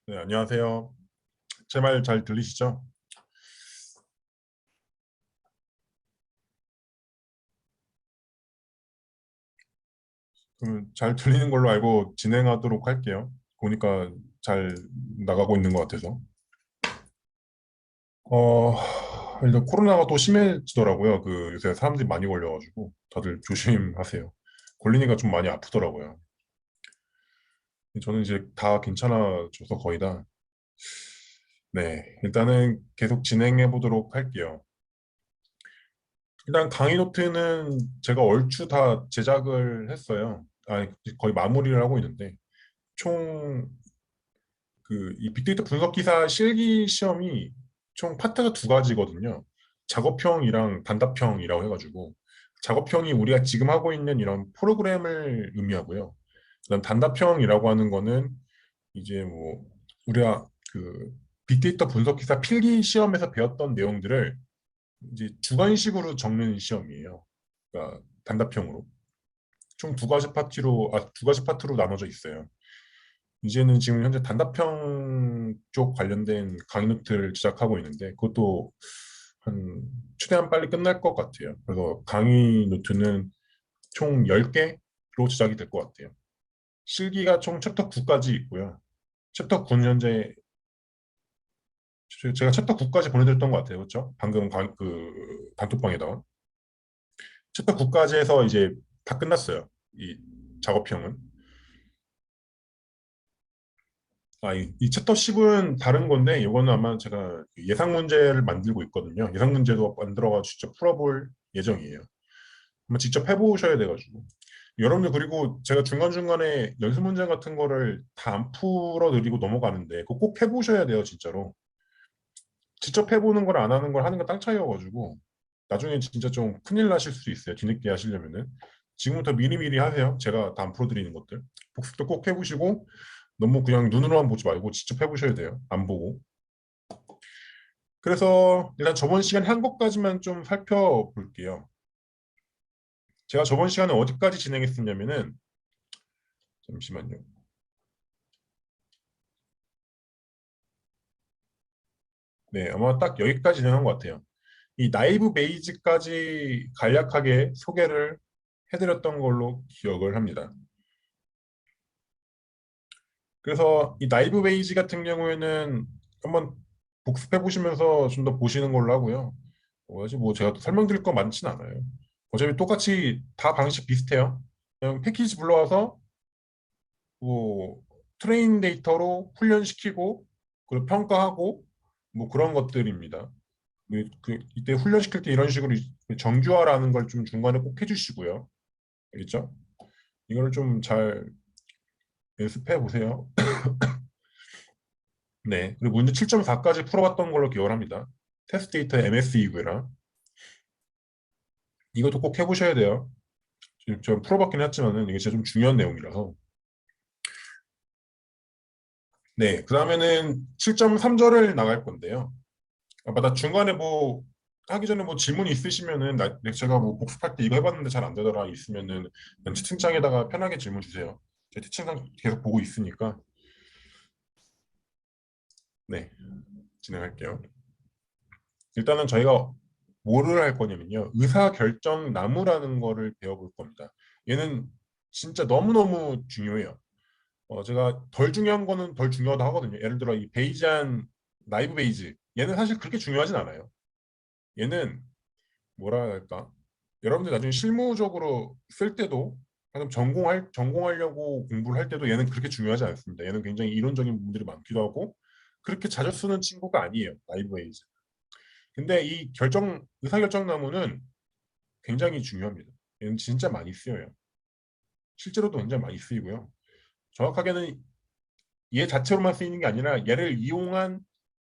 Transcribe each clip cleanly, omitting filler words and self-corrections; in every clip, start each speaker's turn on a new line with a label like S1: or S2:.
S1: 네, 안녕하세요. 제 말 잘 들리시죠? 그럼 잘 들리는 걸로 알고 진행하도록 할게요. 보니까 잘 나가고 있는 것 같아서. 어, 일단 코로나가 또 심해지더라고요. 요새 사람들이 많이 걸려가지고 다들 조심하세요. 걸리니까 좀 많이 아프더라고요. 저는 이제 다 괜찮아져서 거의 다. 네, 일단은 계속 진행해 보도록 할게요. 일단 강의 노트는 제가 얼추 다 제작을 했어요. 아니, 거의 마무리를 하고 있는데 총 이 빅데이터 분석 기사 실기 시험이 총 파트가 두 가지거든요. 작업형이랑 단답형이라고 해가지고 작업형이 우리가 지금 하고 있는 이런 프로그램을 의미하고요. 그다음 단답형이라고 하는 거는 이제 뭐 우리가 빅데이터 분석 기사 필기 시험에서 배웠던 내용들을 이제 주관식으로 적는 시험이에요. 그러니까 단답형으로 총 두 가지 파트로 나눠져 있어요. 이제는 지금 현재 단답형 쪽 관련된 강의 노트를 제작하고 있는데 그것도 한 최대한 빨리 끝날 것 같아요. 그래서 강의 노트는 총 10개로 제작이 될 것 같아요. 실기가 총 챕터 9까지 있고요. 챕터 9는 현재 제가 챕터 9까지 보내드렸던 것 같아요. 그렇죠? 방금 단톡방에다가 챕터 9까지 해서 이제 다 끝났어요. 이 작업형은. 이 챕터 10은 다른 건데 이거는 아마 제가 예상 문제를 만들고 있거든요. 예상 문제도 만들어가지고 직접 풀어볼 예정이에요. 한번 직접 해보셔야 돼가지고. 여러분들 그리고 제가 중간중간에 연습 문제 같은 거를 다 안 풀어드리고 넘어가는데 그거 꼭 해보셔야 돼요, 진짜로. 직접 해보는 걸 안 하는 걸 하는 거 땅 차이여가지고 나중에 진짜 좀 큰일 나실 수도 있어요. 뒤늦게 하시려면은. 지금부터 미리미리 하세요. 제가 다 안 풀어드리는 것들. 복습도 꼭 해보시고 너무 그냥 눈으로만 보지 말고 직접 해보셔야 돼요. 안 보고. 그래서 일단 저번 시간에 한 것까지만 좀 살펴볼게요. 제가 저번 시간에 어디까지 진행했었냐면은 잠시만요. 네, 아마 딱 여기까지 진행한 것 같아요. 이 나이브 베이지까지 간략하게 소개를 해드렸던 걸로 기억을 합니다. 그래서 이 나이브 베이지 같은 경우에는 한번 복습해 보시면서 좀 더 보시는 걸로 하고요. 사실 뭐 제가 또 설명드릴 거 많진 않아요. 어차피 똑같이 다 방식 비슷해요. 그냥 패키지 불러와서 뭐 트레인 데이터로 훈련시키고 그리고 평가하고 뭐 그런 것들입니다. 이때 훈련시킬 때 이런 식으로 정규화라는 걸 좀 중간에 꼭 해주시고요. 알겠죠? 이걸 좀 잘 연습해 보세요. 네. 그리고 문제 7.4까지 풀어봤던 걸로 기억을 합니다. 테스트 데이터 MS이고요. 이것도 꼭 해보셔야 돼요. 지금 저 풀어봤긴 했지만은 이게 진짜 좀 중요한 내용이라서. 네. 그 다음에는 7.3절을 나갈 건데요. 나 중간에 뭐 하기 전에 뭐 질문 있으시면은 제가 뭐 복습할 때 이거 해봤는데 잘 안 되더라 있으면은 그냥 채팅창에다가 편하게 질문 주세요. 제가 채팅창 계속 보고 있으니까. 네. 진행할게요. 일단은 저희가 뭐를 할 거냐면요. 의사결정 나무라는 거를 배워볼 겁니다. 얘는 진짜 너무너무 중요해요. 제가 덜 중요한 거는 덜 중요하다 하거든요. 예를 들어 이 베이지안 나이브 베이지. 얘는 사실 그렇게 중요하진 않아요. 얘는 뭐라 할까? 여러분들 나중에 실무적으로 쓸 때도 방금 전공하려고 공부를 할 때도 얘는 그렇게 중요하지 않습니다. 얘는 굉장히 이론적인 부분들이 많기도 하고 그렇게 자주 쓰는 친구가 아니에요. 나이브 베이지. 근데 이 의사결정나무는 굉장히 중요합니다. 얘는 진짜 많이 쓰여요. 실제로도 굉장히 많이 쓰이고요. 정확하게는 얘 자체로만 쓰이는 게 아니라 얘를 이용한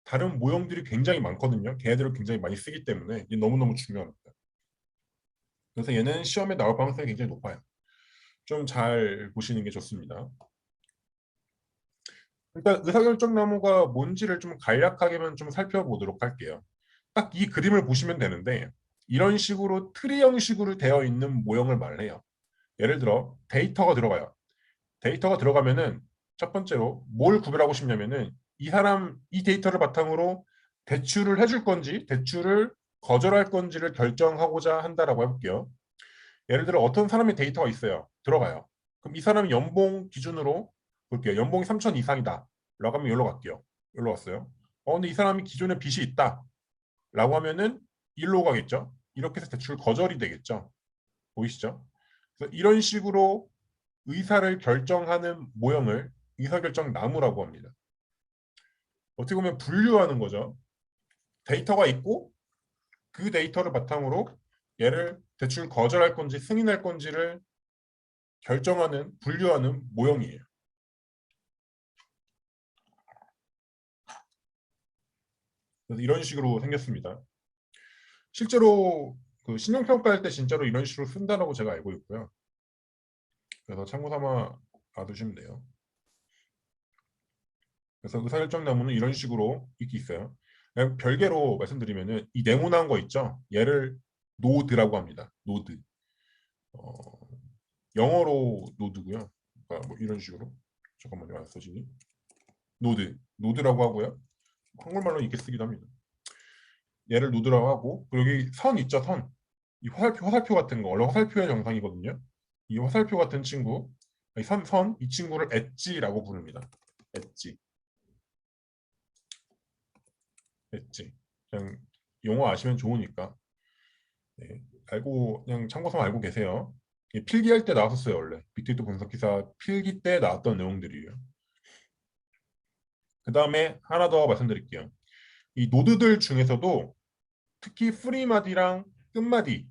S1: 다른 모형들이 굉장히 많거든요. 걔네들을 굉장히 많이 쓰기 때문에 얘 너무너무 중요합니다. 그래서 얘는 시험에 나올 가능성이 굉장히 높아요. 좀 잘 보시는 게 좋습니다. 일단 의사결정나무가 뭔지를 좀 간략하게만 좀 살펴보도록 할게요. 딱 이 그림을 보시면 되는데 이런 식으로 트리 형식으로 되어 있는 모형을 말해요. 예를 들어 데이터가 들어가요. 데이터가 들어가면은 첫 번째로 뭘 구별하고 싶냐면은 이 데이터를 바탕으로 대출을 해줄 건지 대출을 거절할 건지를 결정하고자 한다라고 해볼게요. 예를 들어 어떤 사람의 데이터가 있어요. 들어가요. 그럼 이 사람이 연봉 기준으로 볼게요. 연봉이 3천 이상이다. 라고 하면 여기로 갈게요. 여기로 왔어요. 근데 이 사람이 기존에 빚이 있다. 라고 하면은 일로 가겠죠. 이렇게 해서 대출 거절이 되겠죠. 보이시죠? 그래서 이런 식으로 의사를 결정하는 모형을 의사결정 나무라고 합니다. 어떻게 보면 분류하는 거죠. 데이터가 있고 그 데이터를 바탕으로 얘를 대출 거절할 건지 승인할 건지를 결정하는 분류하는 모형이에요. 그래서 이런 식으로 생겼습니다. 실제로 그 신용평가할 때 진짜로 이런 식으로 쓴다라고 제가 알고 있고요. 그래서 참고 삼아 놔두시면 돼요. 그래서 의사결정나무는 이런 식으로 이렇게 있어요. 별개로 말씀드리면은 이 네모난 거 있죠. 얘를 노드라고 합니다. 노드. 어, 영어로 노드고요. 그러니까 뭐 이런 식으로. 잠깐만요. 안 써지니? 노드라고 하고요. 한국말로 이렇게 쓰기도 합니다. 얘를 노드라고 하고 그리고 여기 선 있죠. 선. 이 화살표 같은 거 원래 화살표의 정상이거든요. 이 화살표 같은 친구, 이 친구를 엣지라고 부릅니다. 엣지. 엣지. 그냥 용어 아시면 좋으니까. 네. 그냥 참고서 알고 계세요. 필기할 때 나왔었어요, 원래. 빅데이터 분석 기사 필기 때 나왔던 내용들이에요. 그 다음에 하나 더 말씀드릴게요. 이 노드들 중에서도 특히 프리마디랑 끝마디를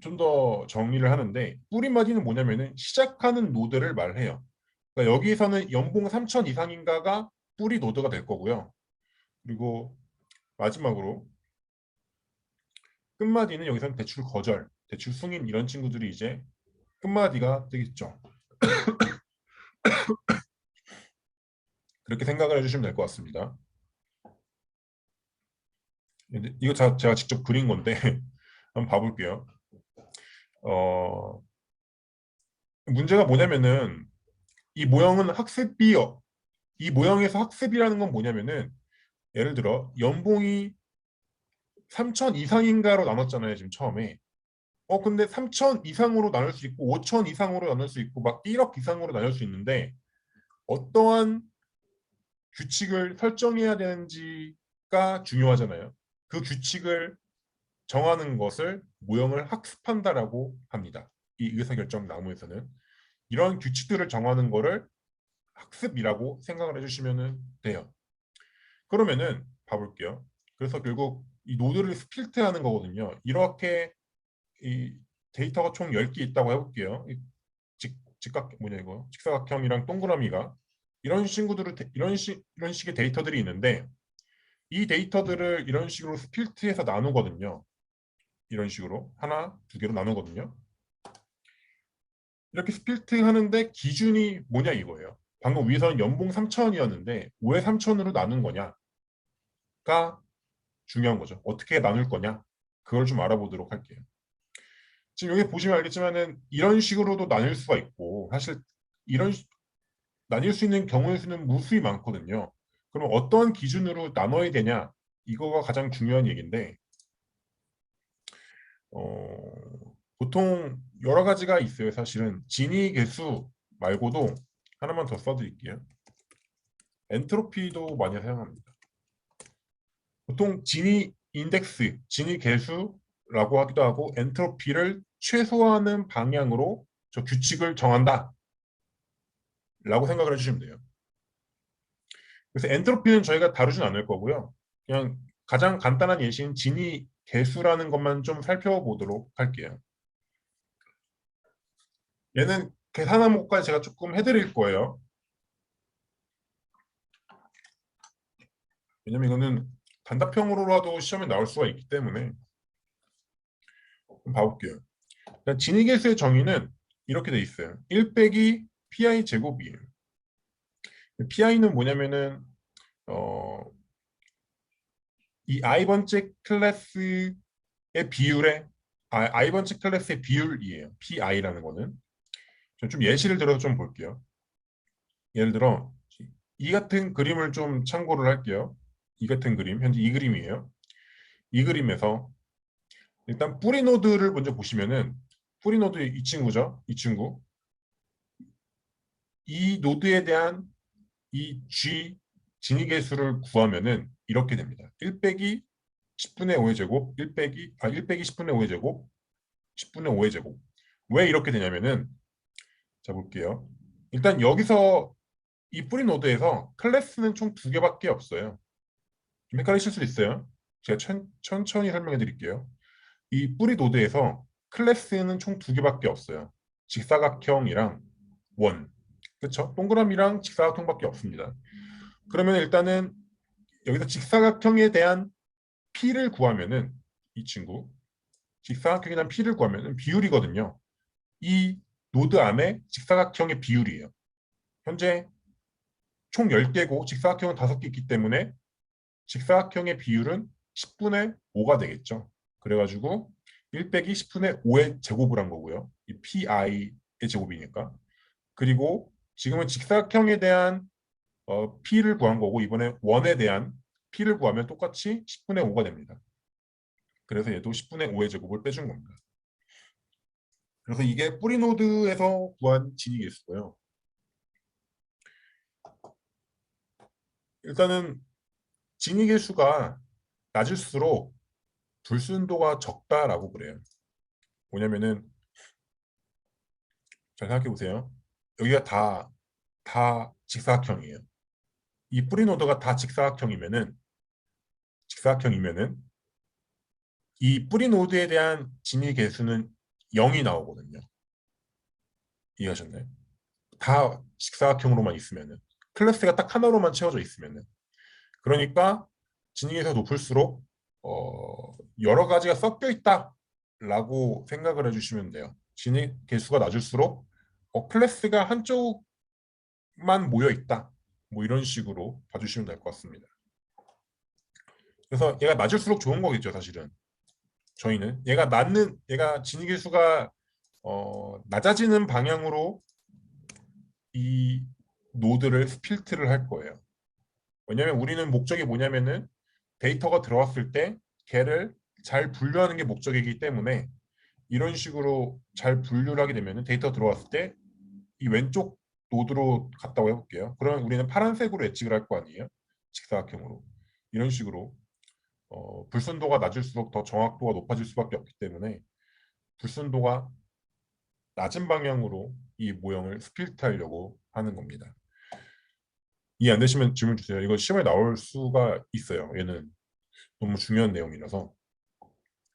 S1: 좀 더 정리를 하는데 뿌리마디는 뭐냐면은 시작하는 노드를 말해요. 그러니까 여기서는 연봉 3천 이상인가가 뿌리 노드가 될 거고요. 그리고 마지막으로 끝마디는 여기서는 대출 거절, 대출 승인 이런 친구들이 이제 끝마디가 되겠죠. 그렇게 생각을 해주시면 될 것 같습니다. 이거 제가 직접 그린 건데 한번 봐볼게요. 문제가 뭐냐면은 이 모형은 학습이요. 이 모형에서 학습이라는 건 뭐냐면은 예를 들어 연봉이 3천 이상인가로 나눴잖아요. 지금 처음에. 근데 3천 이상으로 나눌 수 있고 5천 이상으로 나눌 수 있고 막 1억 이상으로 나눌 수 있는데 어떠한 규칙을 설정해야 되는지가 중요하잖아요. 그 규칙을 정하는 것을 모형을 학습한다라고 합니다. 이 의사결정 나무에서는 이런 규칙들을 정하는 것을 학습이라고 생각을 해주시면 돼요. 그러면은 봐볼게요. 그래서 결국 이 노드를 스플릿하는 거거든요. 이렇게 이 데이터가 총 10개 있다고 해볼게요. 직각 뭐냐 이거 직사각형이랑 동그라미가 이런 친구들을 이런 식의 데이터들이 있는데 이 데이터들을 이런 식으로 스플릿해서 나누거든요. 이런 식으로 하나, 두 개로 나누거든요. 이렇게 스플릿 하는데 기준이 뭐냐 이거예요. 방금 위에서는 연봉 3천이었는데 왜 3천으로 나눈 거냐가 중요한 거죠. 어떻게 나눌 거냐 그걸 좀 알아보도록 할게요. 지금 여기 보시면 알겠지만은 이런 식으로도 나눌 수가 있고 사실 이런 나뉠 수 있는 경우의 수는 무수히 많거든요. 그럼 어떤 기준으로 나눠야 되냐 이거가 가장 중요한 얘기인데 보통 여러 가지가 있어요. 사실은 진위 계수 말고도 하나만 더 써드릴게요. 엔트로피도 많이 사용합니다. 보통 진위 인덱스, 진위 계수라고 하기도 하고 엔트로피를 최소화하는 방향으로 저 규칙을 정한다 라고 생각을 해주시면 돼요. 그래서 엔트로피는 저희가 다루진 않을 거고요. 그냥 가장 간단한 예시인 진위 계수라는 것만 좀 살펴보도록 할게요. 얘는 계산한 것까지 제가 조금 해드릴 거예요. 왜냐면 이거는 단답형으로라도 시험에 나올 수가 있기 때문에 한번 봐볼게요. 진위계수의 정의는 이렇게 돼 있어요. 1 빼기 pi 제곱이에요. pi는 뭐냐면은 어, 이 i번째 클래스의 비율의 i번째 클래스의 비율이에요. pi라는 거는 좀 예시를 들어서 좀 볼게요. 예를 들어 이 같은 그림을 좀 참고를 할게요. 이 같은 그림, 현재 이 그림이에요. 이 그림에서 일단 뿌리 노드를 먼저 보시면은 뿌리 노드 이 친구죠. 이 친구. 이 노드에 대한 이 G 진위계 수를 구하면은 이렇게 됩니다. 1 빼기 10분의 5의 제곱, 1 빼기 10분의 5의 제곱, 10분의 5의 제곱. 왜 이렇게 되냐면은 자 볼게요. 일단 여기서 이 뿌리 노드에서 클래스는 총 2개밖에 없어요. 좀 헷갈리실 수도 있어요. 제가 천천히 설명해 드릴게요. 이 뿌리 노드에서 클래스는 총 2개밖에 없어요. 직사각형이랑 원. 그렇죠? 동그라미랑 직사각형밖에 없습니다. 그러면 일단은 여기서 직사각형에 대한 P를 구하면은 이 친구 직사각형에 대한 P를 구하면은 비율이거든요. 이 노드 안에 직사각형의 비율이에요. 현재 총 10개고 직사각형은 5개 있기 때문에 직사각형의 비율은 10분의 5가 되겠죠. 그래가지고 1 빼기 10분의 5의 제곱을 한 거고요. 이 PI의 제곱이니까. 그리고 지금은 직사각형에 대한 P를 구한 거고 이번에 원에 대한 P를 구하면 똑같이 10분의 5가 됩니다. 그래서 얘도 10분의 5의 제곱을 빼준 겁니다. 그래서 이게 뿌리 노드에서 구한 진위계수고요. 일단은 진위계수가 낮을수록 불순도가 적다라고 그래요. 뭐냐면은 잘 생각해 보세요. 여기가 다 직사각형이에요. 이 뿌리 노드가 다 직사각형이면은 이 뿌리 노드에 대한 진위 계수는 0이 나오거든요. 이해하셨나요? 다 직사각형으로만 있으면은 클래스가 딱 하나로만 채워져 있으면은 그러니까 진위 계수가 높을수록 여러 가지가 섞여 있다라고 생각을 해주시면 돼요. 진위 계수가 낮을수록 클래스가 한쪽만 모여 있다. 뭐 이런 식으로 봐주시면 될 것 같습니다. 그래서 얘가 낮을수록 좋은 거겠죠, 사실은. 저희는 얘가 진위계수가 낮아지는 방향으로 이 노드를 스필트를 할 거예요. 왜냐면 우리는 목적이 뭐냐면은 데이터가 들어왔을 때 걔를 잘 분류하는 게 목적이기 때문에 이런 식으로 잘 분류를 하게 되면 데이터 들어왔을 때 이 왼쪽 노드로 갔다고 해볼게요. 그러면 우리는 파란색으로 예측을 할 거 아니에요. 직사각형으로. 이런 식으로 불순도가 낮을수록 더 정확도가 높아질 수밖에 없기 때문에 불순도가 낮은 방향으로 이 모형을 스플릿하려고 하는 겁니다. 이해 안 되시면 질문 주세요. 이거 시험에 나올 수가 있어요. 얘는 너무 중요한 내용이라서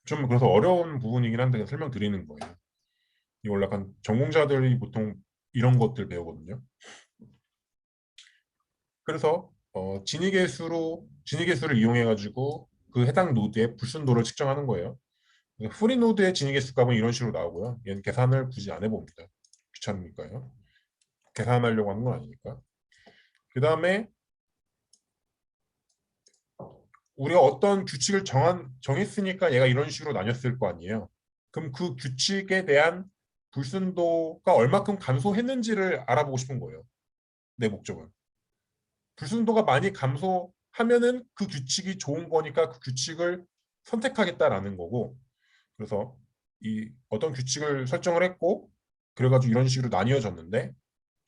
S1: 좀 그래서 어려운 부분이긴 한데 설명드리는 거예요. 이걸 약간 전공자들이 보통 이런 것들 배우거든요. 그래서 진위계수를 이용해 가지고 그 해당 노드의 불순도를 측정하는 거예요. 프리 노드의 진위계수 값은 이런 식으로 나오고요. 얘는 계산을 굳이 안 해봅니다. 귀찮으니까요. 계산하려고 하는 건 아니니까. 그 다음에 우리가 어떤 규칙을 정했으니까 얘가 이런 식으로 나뉘었을 거 아니에요. 그럼 그 규칙에 대한 불순도가 얼마큼 감소했는지를 알아보고 싶은 거예요. 내 목적은. 불순도가 많이 감소하면은 그 규칙이 좋은 거니까 그 규칙을 선택하겠다라는 거고. 그래서 이 어떤 규칙을 설정을 했고 그래가지고 이런 식으로 나뉘어졌는데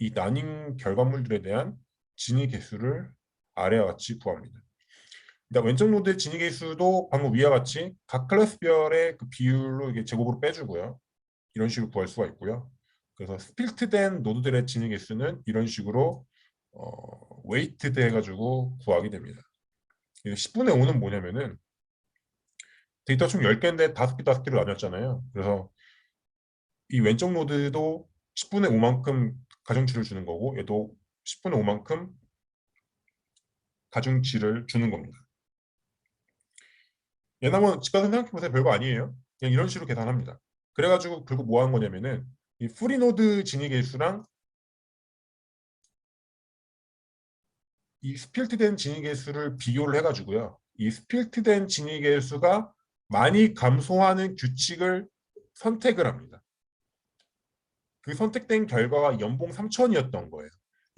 S1: 이 나뉜 결과물들에 대한 진위 계수를 아래와 같이 구합니다. 일단 왼쪽 노드의 진위 계수도 방금 위와 같이 각 클래스별의 그 비율로 이게 제곱으로 빼주고요. 이런 식으로 구할 수가 있고요. 그래서 스필트된 노드들의 진위 계수는 이런 식으로 웨이트드 해가지고 구하게 됩니다. 10분의 5는 뭐냐면은 데이터 총 10개인데 5개, 5개로 나뉘었잖아요. 그래서 이 왼쪽 노드도 10분의 5만큼 가중치를 주는 거고 얘도 10분의 5만큼 가중치를 주는 겁니다. 얘는 한번 집 가서 생각해보세요. 별거 아니에요. 그냥 이런 식으로 계산합니다. 그래가지고 결국 뭐 한 거냐면은 이 프리노드 진위 계수랑 이 스필트된 진위 계수를 비교를 해가지고요. 이 스필트된 진위 계수가 많이 감소하는 규칙을 선택을 합니다. 그 선택된 결과가 연봉 3천이었던 거예요.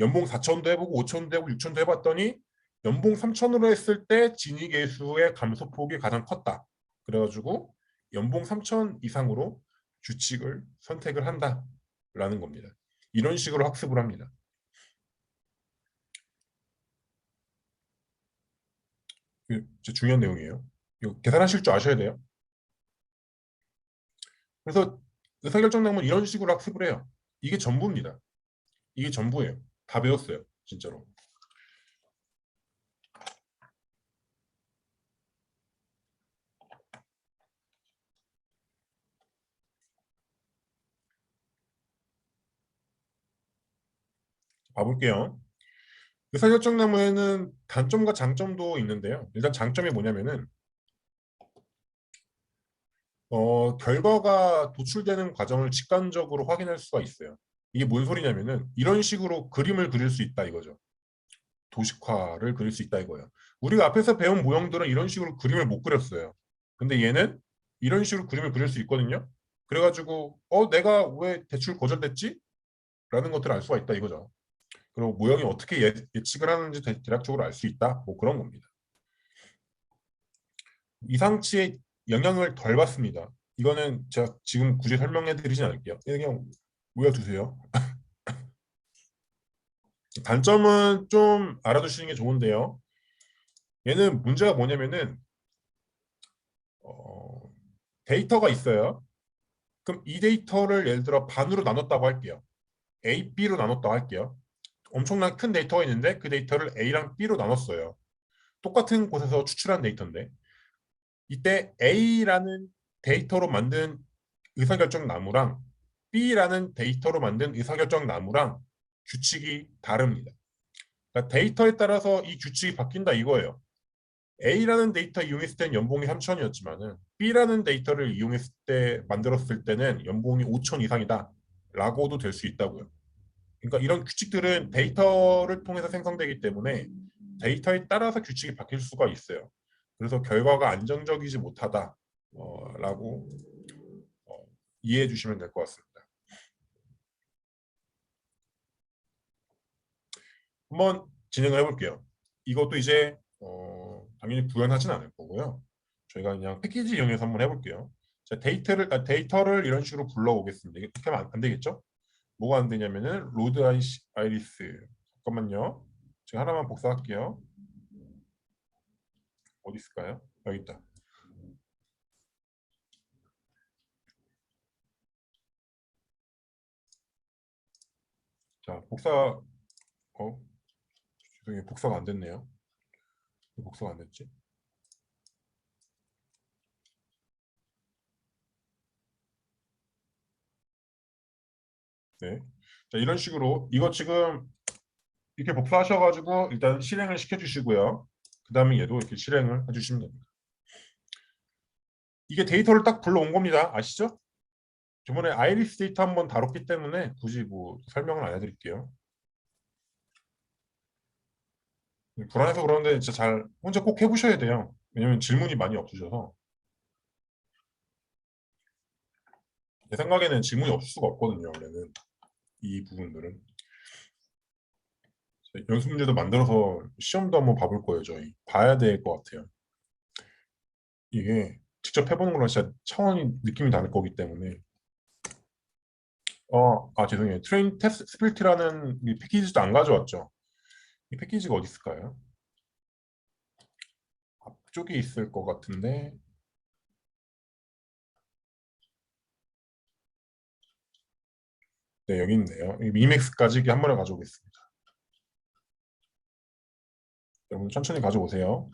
S1: 연봉 4천도 해보고 5천도 해보고 6천도 해봤더니 연봉 3천으로 했을 때 진위계수의 감소폭이 가장 컸다. 그래가지고 연봉 3천 이상으로 규칙을 선택을 한다라는 겁니다. 이런 식으로 학습을 합니다. 이게 진짜 중요한 내용이에요. 이거 계산하실 줄 아셔야 돼요. 그래서 의사결정량은 이런 식으로 학습을 해요. 이게 전부입니다. 이게 전부예요. 다 배웠어요. 진짜로. 봐볼게요. 의사결정나무에는 단점과 장점도 있는데요. 일단 장점이 뭐냐면은 결과가 도출되는 과정을 직관적으로 확인할 수가 있어요. 이게 뭔 소리냐면은 이런 식으로 그림을 그릴 수 있다 이거죠. 도식화를 그릴 수 있다 이거예요. 우리가 앞에서 배운 모형들은 이런 식으로 그림을 못 그렸어요. 근데 얘는 이런 식으로 그림을 그릴 수 있거든요. 그래가지고 내가 왜 대출 거절됐지? 라는 것들을 알 수가 있다 이거죠. 그리고 모형이 어떻게 예측을 하는지 대략적으로 알 수 있다. 뭐 그런 겁니다. 이상치의 영향을 덜 받습니다. 이거는 제가 지금 굳이 설명해 드리진 않을게요. 그냥 외워두세요. 단점은 좀 알아두시는 게 좋은데요. 얘는 문제가 뭐냐면은 어, 데이터가 있어요. 그럼 이 데이터를 예를 들어 반으로 나눴다고 할게요. A, B로 나눴다고 할게요. 엄청난 큰 데이터가 있는데 그 데이터를 A랑 B로 나눴어요. 똑같은 곳에서 추출한 데이터인데 이때 A라는 데이터로 만든 의사결정 나무랑 B라는 데이터로 만든 의사결정 나무랑 규칙이 다릅니다. 그러니까 데이터에 따라서 이 규칙이 바뀐다 이거예요. A라는 데이터 이용했을 때는 연봉이 3천이었지만은 B라는 데이터를 이용했을 때 만들었을 때는 연봉이 5천 이상이다 라고도 될 수 있다고요. 그러니까 이런 규칙들은 데이터를 통해서 생성되기 때문에 데이터에 따라서 규칙이 바뀔 수가 있어요. 그래서 결과가 안정적이지 못하다 라고 이해해 주시면 될 것 같습니다. 한번 진행을 해볼게요. 이것도 이제 당연히 구현하진 않을 거고요. 저희가 그냥 패키지 이용해서 한번 해볼게요. 자, 데이터를 이런 식으로 불러오겠습니다. 이게 어떻게 하면 안 되겠죠? 뭐가 안 되냐면은 로드 아이리스 잠깐만요. 제가 하나만 복사할게요. 어디 있을까요? 여기 있다. 자, 죄송해요. 복사가 안 됐네요. 왜 복사가 안 됐지? 네. 자, 이런 식으로 이거 지금 이렇게 복사하셔가지고 일단 실행을 시켜주시고요. 그 다음에 얘도 이렇게 실행을 해주시면 됩니다. 이게 데이터를 딱 불러온 겁니다. 아시죠? 저번에 아이리스 데이터 한번 다뤘기 때문에 굳이 뭐 설명을 안 해드릴게요. 불안해서 그러는데 진짜 잘 혼자 꼭 해보셔야 돼요. 왜냐면 질문이 많이 없으셔서 제 생각에는 질문이 없을 수가 없거든요. 원래는 이 부분들은 연습 문제도 만들어서 시험도 한번 봐볼 거예요. 저희 봐야 될 것 같아요. 이게 직접 해보는 거랑 진짜 차원이 느낌이 다를 거기 때문에 죄송해요. 트레인 테스트 스플릿이라는 이 패키지도 안 가져왔죠. 이 패키지가 어디 있을까요? 앞쪽에 있을 것 같은데 네, 여기 있네요. 이 미맥스까지 한 번에 가져오겠습니다. 여러분 천천히 가져오세요.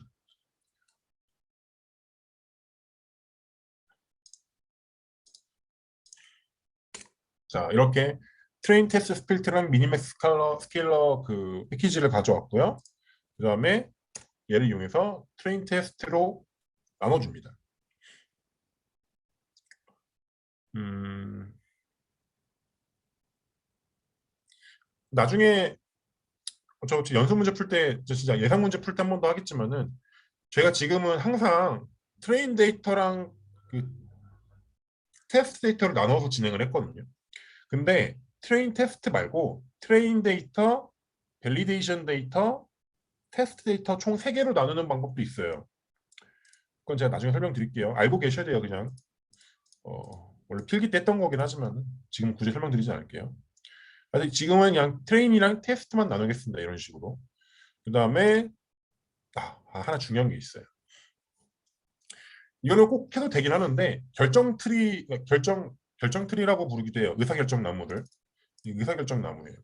S1: 자, 이렇게 트레인 테스트 스플릿랑 미니맥스 스케일러 그 패키지를 가져왔고요. 그 다음에 얘를 이용해서 트레인 테스트로 나눠줍니다. 음, 나중에 저 연습 문제 풀 때 진짜 예상 문제 풀 때 한 번 더 하겠지만은 제가 지금은 항상 트레인 데이터랑 그 테스트 데이터를 나눠서 진행을 했거든요. 근데 트레인 테스트 말고 트레인 데이터 밸리데이션 데이터, 테스트 데이터 총 3개로 나누는 방법도 있어요. 그건 제가 나중에 설명드릴게요. 알고 계셔야 돼요, 그냥. 원래 필기 때 했던 거긴 하지만 지금 굳이 설명드리지 않을게요. 지금은 그냥 트레인이랑 테스트만 나누겠습니다. 이런 식으로. 그 다음에 하나 중요한 게 있어요. 이거는 꼭 해도 되긴 하는데 결정 트리라고 부르기도 해요. 의사결정 나무들. 이 의사결정 나무예요.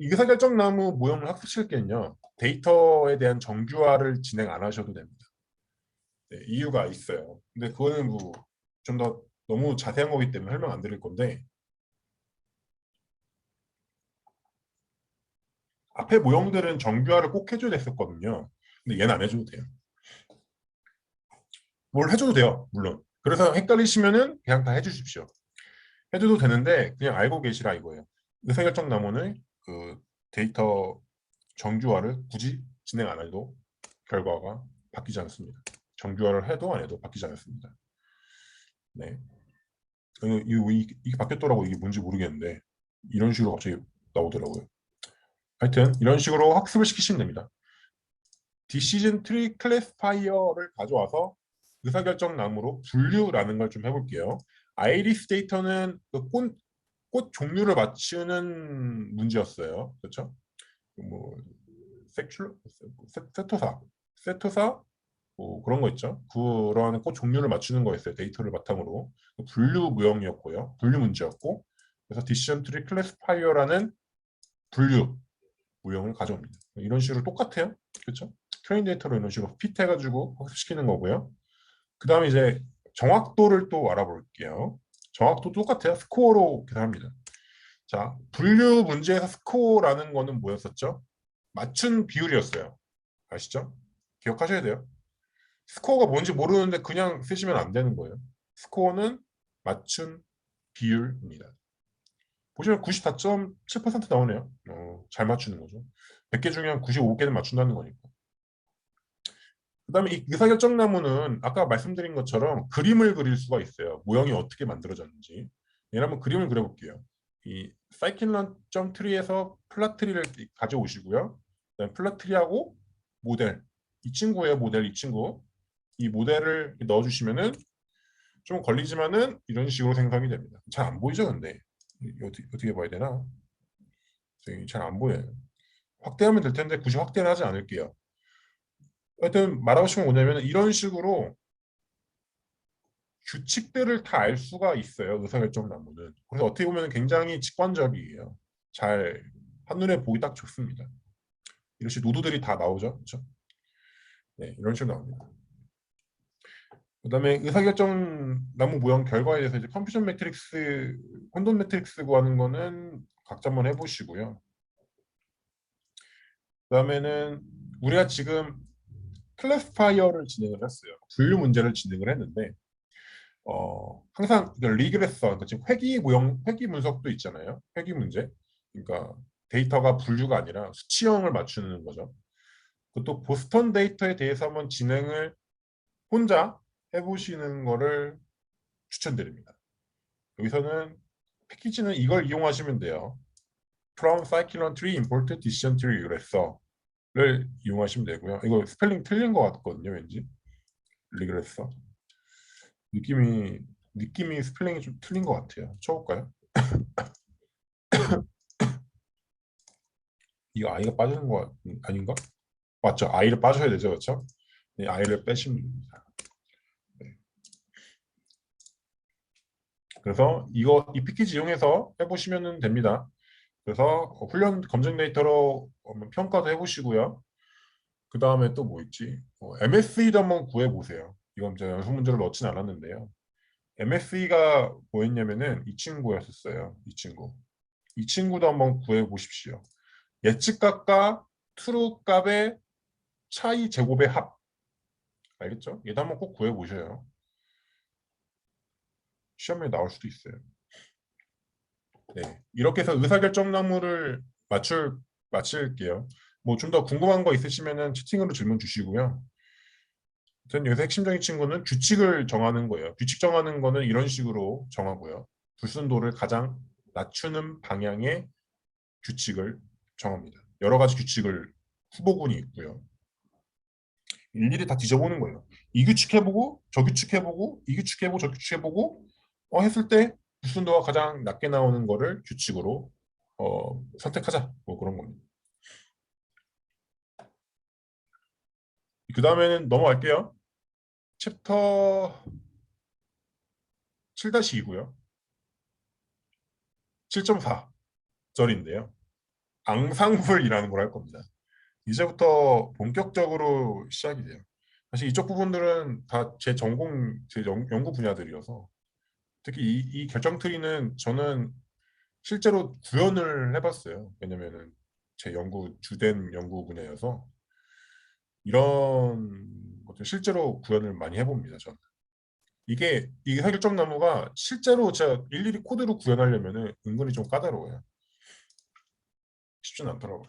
S1: 이 의사결정 나무 모형을 학습시킬 때는요. 데이터에 대한 정규화를 진행 안 하셔도 됩니다. 네, 이유가 있어요. 근데 그거는 뭐 좀 더 너무 자세한 거기 때문에 설명 안 드릴 건데 앞에 모형들은 정규화를 꼭 해줘야 됐었거든요. 근데 얘는 안 해줘도 돼요. 뭘 해줘도 돼요, 물론. 그래서 헷갈리시면은 그냥 다 해주십시오. 해줘도 되는데 그냥 알고 계시라 이거예요. 의사결정 나무는 그 데이터 정규화를 굳이 진행 안 해도 결과가 바뀌지 않습니다. 정규화를 해도 안 해도 바뀌지 않습니다. 네. 이게 바뀌었더라고. 이게 뭔지 모르겠는데 이런 식으로 갑자기 나오더라고요. 하여튼 이런 식으로 학습을 시키시면 됩니다. 디시전 트리 클래스파이어를 가져와서 의사결정 나무로 분류라는 걸 좀 해볼게요. 아이리스 데이터는 그 꽃 종류를 맞추는 문제였어요. 그렇죠? 뭐 세토사 뭐 그런 거 있죠. 그런 꽃 종류를 맞추는 거였어요. 데이터를 바탕으로 분류 모형이었고요. 분류 문제였고 그래서 디시전 트리 클래스파이어라는 분류 모형을 가져옵니다. 이런 식으로 똑같아요. 그렇죠? 트레인 데이터로 이런 식으로 핏해가지고 학습시키는 거고요. 그 다음에 이제 정확도를 또 알아볼게요. 정확도 똑같아요. 스코어로 계산합니다. 자, 분류 문제에서 스코어라는 거는 뭐였었죠? 맞춘 비율이었어요. 아시죠? 기억하셔야 돼요. 스코어가 뭔지 모르는데 그냥 쓰시면 안 되는 거예요. 스코어는 맞춘 비율입니다. 보시면 94.7% 나오네요. 잘 맞추는 거죠. 100개 중에 한 95개는 맞춘다는 거니까. 그 다음에 이 의사결정나무는 아까 말씀드린 것처럼 그림을 그릴 수가 있어요. 모형이 어떻게 만들어졌는지. 얘를 한번 그림을 그려볼게요. 이 scikit-learn.tree에서 플랫트리를 가져오시고요. 그다음에 플랫트리하고 모델. 이 친구예요. 모델 이 친구. 이 모델을 넣어주시면은 좀 걸리지만은 이런 식으로 생성이 됩니다. 잘 안 보이죠, 근데 어떻게 봐야 되나? 잘 안 보여요. 확대하면 될 텐데 굳이 확대는 하지 않을게요. 하여튼 말하고 싶은 건 뭐냐면 이런 식으로 규칙들을 다 알 수가 있어요. 의사결정 나무는. 그래서 어떻게 보면 굉장히 직관적이에요. 잘 한눈에 보기 딱 좋습니다. 이렇게 노드들이 다 나오죠. 그렇죠? 네, 이런 식으로 나옵니다. 그다음에 의사결정 나무 모형 결과에 대해서 이제 컴퓨전 매트릭스, 혼돈 매트릭스 구하는 거는 각자 한번 해보시고요. 그다음에는 우리가 지금 클래스파이어를 진행을 했어요. 분류 문제를 진행을 했는데 항상 리그레서, 그러니까 지금 회귀 모형, 회귀 분석도 있잖아요. 회귀 문제. 그러니까 데이터가 분류가 아니라 수치형을 맞추는 거죠. 그것도 보스턴 데이터에 대해서 한번 진행을 혼자 해보시는 거를 추천드립니다. 여기서는 패키지는 이걸 이용하시면 돼요. From Scikit-learn tree import decision tree regressor를 이용하시면 되고요. 이거 스펠링 틀린 것 같거든요, 왠지. 리그레서. 느낌이 스펠링이 좀 틀린 것 같아요. 쳐볼까요? 이거 아이가 빠지는 거 아닌가? 맞죠? 아이를 빠져야 되죠, 그렇죠? 네, 아이를 빼시면 됩니다. 네. 그래서 이 패키지 이용해서 해보시면 됩니다. 그래서 훈련 검증 데이터로 평가도 해보시고요. 그 다음에 또 뭐 있지? MSE도 한번 구해보세요. 이건 제가 연습 문제를 넣진 않았는데요. MSE가 뭐였냐면은 이 친구였었어요. 이 친구. 이 친구도 한번 구해보십시오. 예측값과 트루 값의 차이 제곱의 합. 알겠죠? 얘도 한번 꼭 구해보셔요. 시험에 나올 수도 있어요. 네. 이렇게 해서 의사결정나무를 마칠게요. 뭐 좀 더 궁금한 거 있으시면은 채팅으로 질문 주시고요. 전 여기서 핵심적인 친구는 규칙을 정하는 거예요. 규칙 정하는 거는 이런 식으로 정하고요. 불순도를 가장 낮추는 방향의 규칙을 정합니다. 여러 가지 규칙을 후보군이 있고요. 일일이 다 뒤져보는 거예요. 이 규칙 해보고 저 규칙 해보고 이 규칙 해보고 저 규칙 해보고 했을 때 부순도가 가장 낮게 나오는 거를 규칙으로 선택하자. 뭐 그런 겁니다. 그 다음에는 넘어갈게요. 챕터 7-2고요. 7.4절인데요. 앙상블이라는 걸 할 겁니다. 이제부터 본격적으로 시작이 돼요. 사실 이쪽 부분들은 다 제 전공, 제 연구 분야들이어서 특히 이 결정 트리는 저는 실제로 구현을 해봤어요. 왜냐면은 제 주된 연구 분야여서 이런 것들 실제로 구현을 많이 해봅니다. 저는. 이게 이 사결정 나무가 실제로 제가 일일이 코드로 구현하려면은 은근히 좀 까다로워요. 쉽진 않더라고요.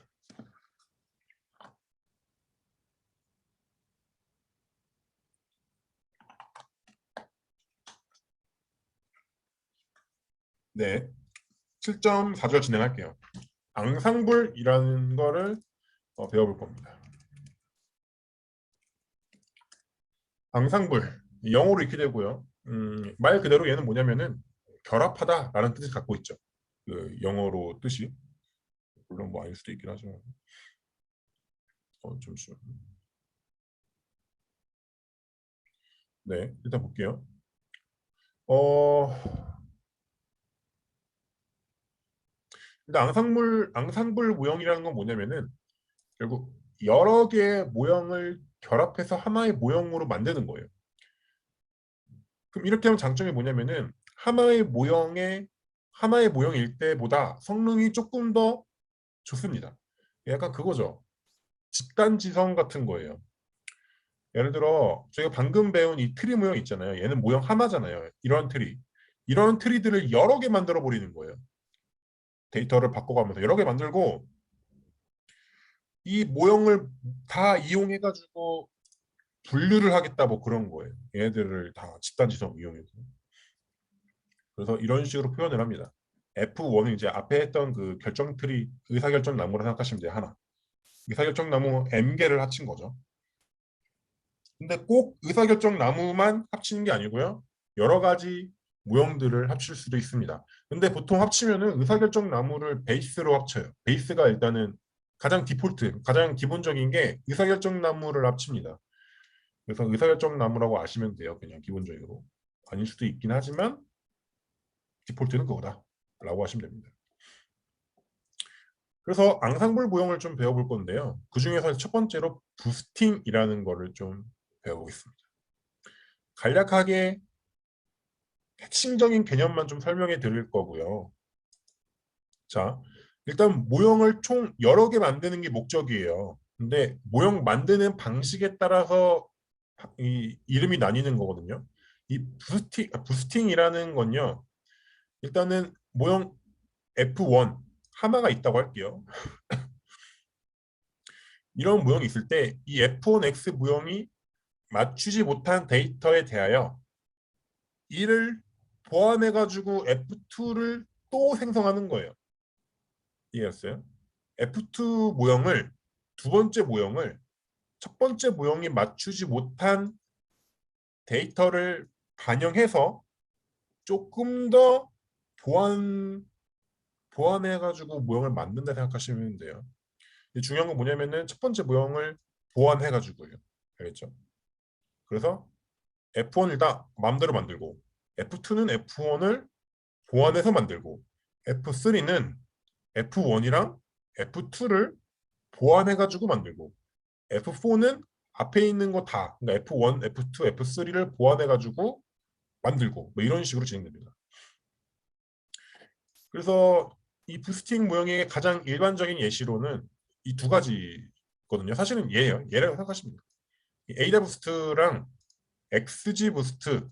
S1: 네, 7.4절 진행할게요. 앙상블이라는 거를 배워볼 겁니다. 앙상블, 영어로 읽게 되고요. 말 그대로 얘는 뭐냐면은 결합하다라는 뜻을 갖고 있죠. 그 영어로 뜻이 물론 뭐 아닐 수도 있긴 하지만 잠시만. 네, 일단 볼게요. 어, 일단 앙상블 모형이라는 건 뭐냐면은 결국 여러 개의 모형을 결합해서 하나의 모형으로 만드는 거예요. 그럼 이렇게 하면 장점이 뭐냐면은 하나의 모형일 때보다 성능이 조금 더 좋습니다. 약간 그거죠. 집단지성 같은 거예요. 예를 들어 저희가 방금 배운 이 트리 모형 있잖아요. 얘는 모형 하나잖아요. 이런 트리들을 여러 개 만들어 버리는 거예요. 데이터를 바꿔가면서 여러 개 만들고 이 모형을 다 이용해 가지고 분류를 하겠다 뭐 그런 거예요. 얘네들을 다 집단지성 이용해서. 그래서 이런 식으로 표현을 합니다. F1은 이제 앞에 했던 그 결정 트리 의사결정 나무라 생각하시면 돼요. 하나. 의사결정 나무 M개를 합친 거죠. 근데 꼭 의사결정 나무만 합치는 게 아니고요. 여러 가지 모형들을 합칠 수도 있습니다. 근데 보통 합치면은 의사결정 나무를 베이스로 합쳐요. 베이스가 일단은 가장 디폴트, 가장 기본적인 게 의사결정 나무를 합칩니다. 그래서 의사결정 나무라고 아시면 돼요. 그냥 기본적으로. 아닐 수도 있긴 하지만 디폴트는 그거다. 라고 하시면 됩니다. 그래서 앙상블 모형을 좀 배워볼 건데요. 그 중에서 첫 번째로 부스팅이라는 거를 좀 배워보겠습니다. 간략하게 핵심적인 개념만 좀 설명해 드릴 거고요. 자, 일단 모형을 총 여러 개 만드는 게 목적이에요. 근데 모형 만드는 방식에 따라서 이 이름이 나뉘는 거거든요. 이 부스팅이라는 건요. 일단은 모형 F1 하나가 있다고 할게요. 이런 모형이 있을 때 이 F1X 모형이 맞추지 못한 데이터에 대하여 이를 보완해가지고 F2를 또 생성하는 거예요. 이해했어요? F2 모형을 두 번째 모형을 첫 번째 모형이 맞추지 못한 데이터를 반영해서 조금 더 보완해가지고 모형을 만든다 생각하시면 돼요. 중요한 건 뭐냐면은 첫 번째 모형을 보완해가지고요. 알겠죠? 그래서 F1을 다 마음대로 만들고 F2는 F1을 보완해서 만들고 F3는 F1이랑 F2를 보완해가지고 만들고 F4는 앞에 있는 거 다, 그러니까 F1, F2, F3를 보완해가지고 만들고 뭐 이런 식으로 진행됩니다. 그래서 이 부스팅 모형의 가장 일반적인 예시로는 이 두 가지거든요. 사실은 얘라고 생각하시면 돼요. ADA 부스트랑 XG 부스트,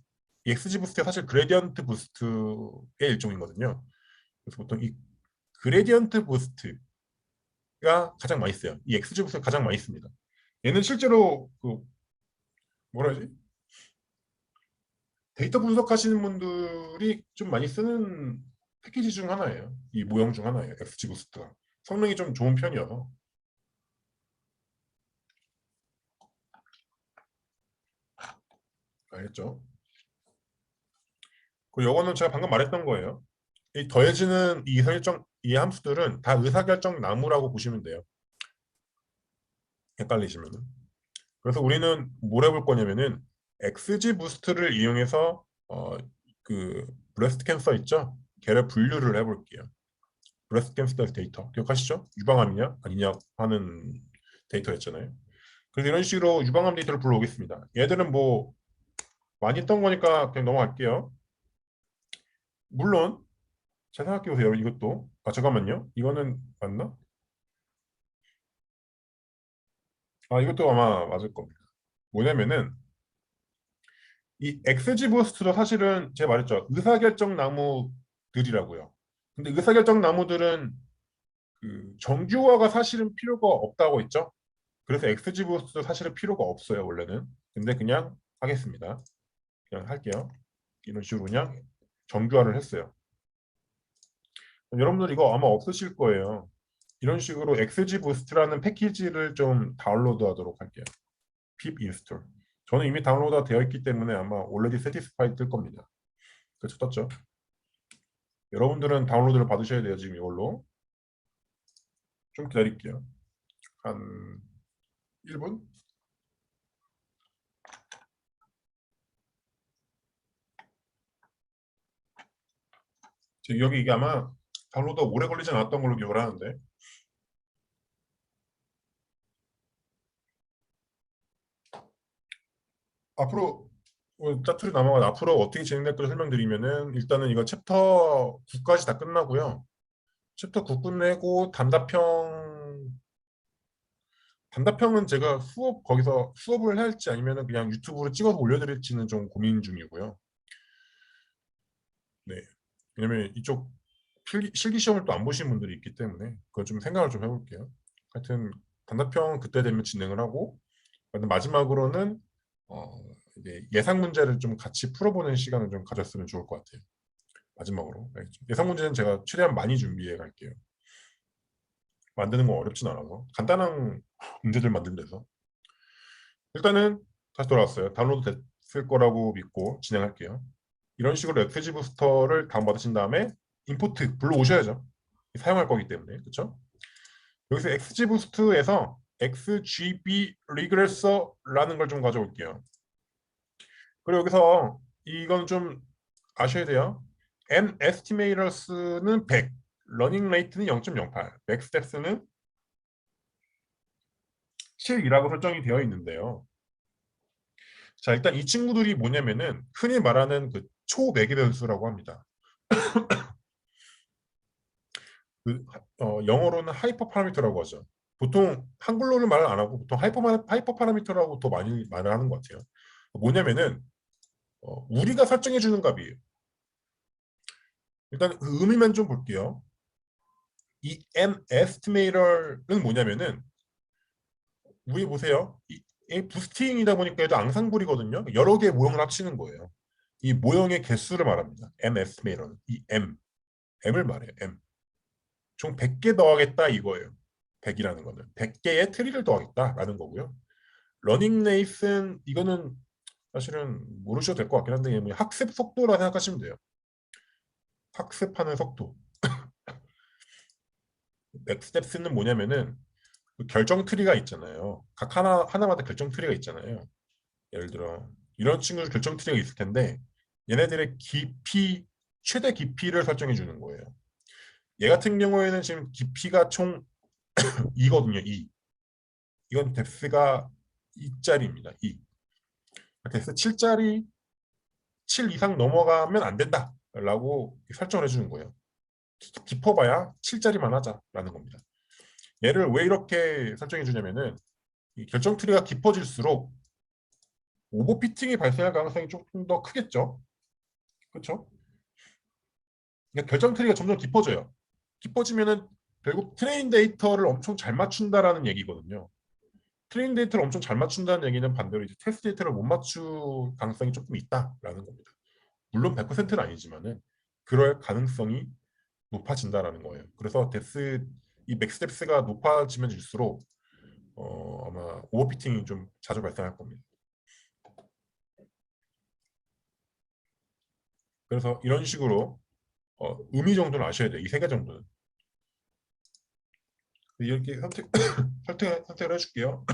S1: 이 XG 부스트가 사실 그레디언트 부스트의 일종이거든요. 그래서 보통 이 그레디언트 부스트가 가장 많이 써요. 이 XG 부스트가 가장 많이 씁니다. 얘는 실제로 그 뭐라 하지? 데이터 분석하시는 분들이 좀 많이 쓰는 패키지 중 하나예요. 이 모형 중 하나예요. XG 부스트가. 성능이 좀 좋은 편이어서. 알겠죠? 그리고 요거는 제가 방금 말했던 거예요. 이 더해지는 이 함수들은 다 의사결정 나무라고 보시면 돼요. 헷갈리시면은. 그래서 우리는 뭘 해볼 거냐면은 XG 부스트를 이용해서 그 브레스트 캔서 있죠? 걔를 분류를 해볼게요. 브레스트 캔서 데이터 기억하시죠? 유방암이냐 아니냐 하는 데이터였잖아요. 그래서 이런 식으로 유방암 데이터를 불러오겠습니다. 얘들은 뭐 많이 했던 거니까 그냥 넘어갈게요. 물론 잘 생각해보세요. 이것도 잠깐만요. 이거는 맞나? 이것도 아마 맞을 겁니다. 뭐냐면은 이 XG 부스트도 사실은 제가 말했죠. 의사결정 나무들이라고요. 근데 의사결정 나무들은 그 정규화가 사실은 필요가 없다고 했죠. 그래서 XG 부스트도 사실은 필요가 없어요, 원래는. 근데 그냥 하겠습니다. 그냥 할게요. 이런 식으로 그냥 정규화를 했어요. 여러분들 이거 아마 없으실 거예요. 이런 식으로 XG 부스트라는 패키지를 좀 다운로드 하도록 할게요. pip install. 저는 이미 다운로드가 되어 있기 때문에 아마 already satisfied 뜰 겁니다. 그렇죠, 떴죠? 여러분들은 다운로드를 받으셔야 돼요, 지금 이걸로. 좀 기다릴게요. 한 1분? 여기 이게 아마 다운로드가 오래 걸리지 않았던 걸로 기억을 하는데 앞으로 짜투리 남아가 앞으로 어떻게 진행될 까 설명드리면은 일단은 이거 챕터 9까지 다 끝나고요. 챕터 9 끝내고 단답형은 제가 거기서 수업을 할지 아니면은 그냥 유튜브로 찍어서 올려드릴지는 좀 고민 중이고요. 네. 왜냐면 이쪽 실기 시험을 또 안 보신 분들이 있기 때문에 그걸 좀 생각을 좀 해볼게요. 하여튼 단답형 그때 되면 진행을 하고 마지막으로는 이제 예상 문제를 좀 같이 풀어보는 시간을 좀 가졌으면 좋을 것 같아요. 마지막으로. 알겠죠? 예상 문제는 제가 최대한 많이 준비해 갈게요. 만드는 거 어렵진 않아서 간단한 문제들 만들면 돼서 일단은 다시 돌아왔어요. 다운로드 됐을 거라고 믿고 진행할게요. 이런 식으로 엑스지 부스터를 다운받으신 다음에 임포트 불러오셔야죠. 사용할 거기 때문에 그렇죠? 여기서 XG 부스트에서 XGB 리그레서라는 걸 좀 가져올게요. 그리고 여기서 이건 좀 아셔야 돼요. M estimaters는 100, 러닝 레이트는 0.08, 맥스텝스는 7이라고 설정이 되어 있는데요. 자, 일단 이 친구들이 뭐냐면은 흔히 말하는 그 초매개 변수라고 합니다. 영어로는 하이퍼 파라미터라고 하죠. 보통 한글로를 말을 안 하고 보통 하이퍼 파라미터라고 더 많이 말을 하는 것 같아요. 뭐냐면은 우리가 설정해 주는 값이에요. 일단 그 의미만 좀 볼게요. 이 M estimator는 뭐냐면은 위에 보세요. 이 부스팅이다 보니까 얘도 앙상블이거든요. 여러 개의 모형을 합치는 거예요. 이 모형의 개수를 말합니다. M estimator는 이 M을 말해요. M. 총 100개 더하겠다 이거예요. 100이라는 거는 100개의 트리를 더하겠다라는 거고요. 러닝 레이스는 이거는 사실은 모르셔도 될 것 같긴 한데 뭐 학습 속도라 생각하시면 돼요. 학습하는 속도. 넥스텝스는 뭐냐면은 그 결정 트리가 있잖아요. 각 하나마다 결정 트리가 있잖아요. 예를 들어 이런 친구들 결정 트리가 있을 텐데 얘네들의 깊이 최대 깊이를 설정해 주는 거예요. 얘 같은 경우에는 지금 깊이가 총 2거든요. 2. 이건 뎁스가 2짜리입니다. 2. 뎁스 7짜리 7 이상 넘어가면 안 된다라고 설정을 해주는 거예요. 깊어봐야 7짜리만 하자라는 겁니다. 얘를 왜 이렇게 설정해 주냐면은 이 결정 트리가 깊어질수록 오버피팅이 발생할 가능성이 조금 더 크겠죠. 그렇죠? 그러니까 결정 트리가 점점 깊어져요. 깊어지면은 결국 트레인 데이터를 엄청 잘 맞춘다라는 얘기거든요. 트레인 데이터를 엄청 잘 맞춘다는 얘기는 반대로 이제 테스트 데이터를 못 맞출 가능성이 조금 있다라는 겁니다. 물론 100%는 아니지만은 그럴 가능성이 높아진다라는 거예요. 그래서 데스 이 맥스텝스가 높아지면 질수록 아마 오버피팅이 좀 자주 발생할 겁니다. 그래서 이런 식으로 의미 정도는 아셔야 돼요. 이 세 개 정도는. 이렇게 선택을 해줄게요.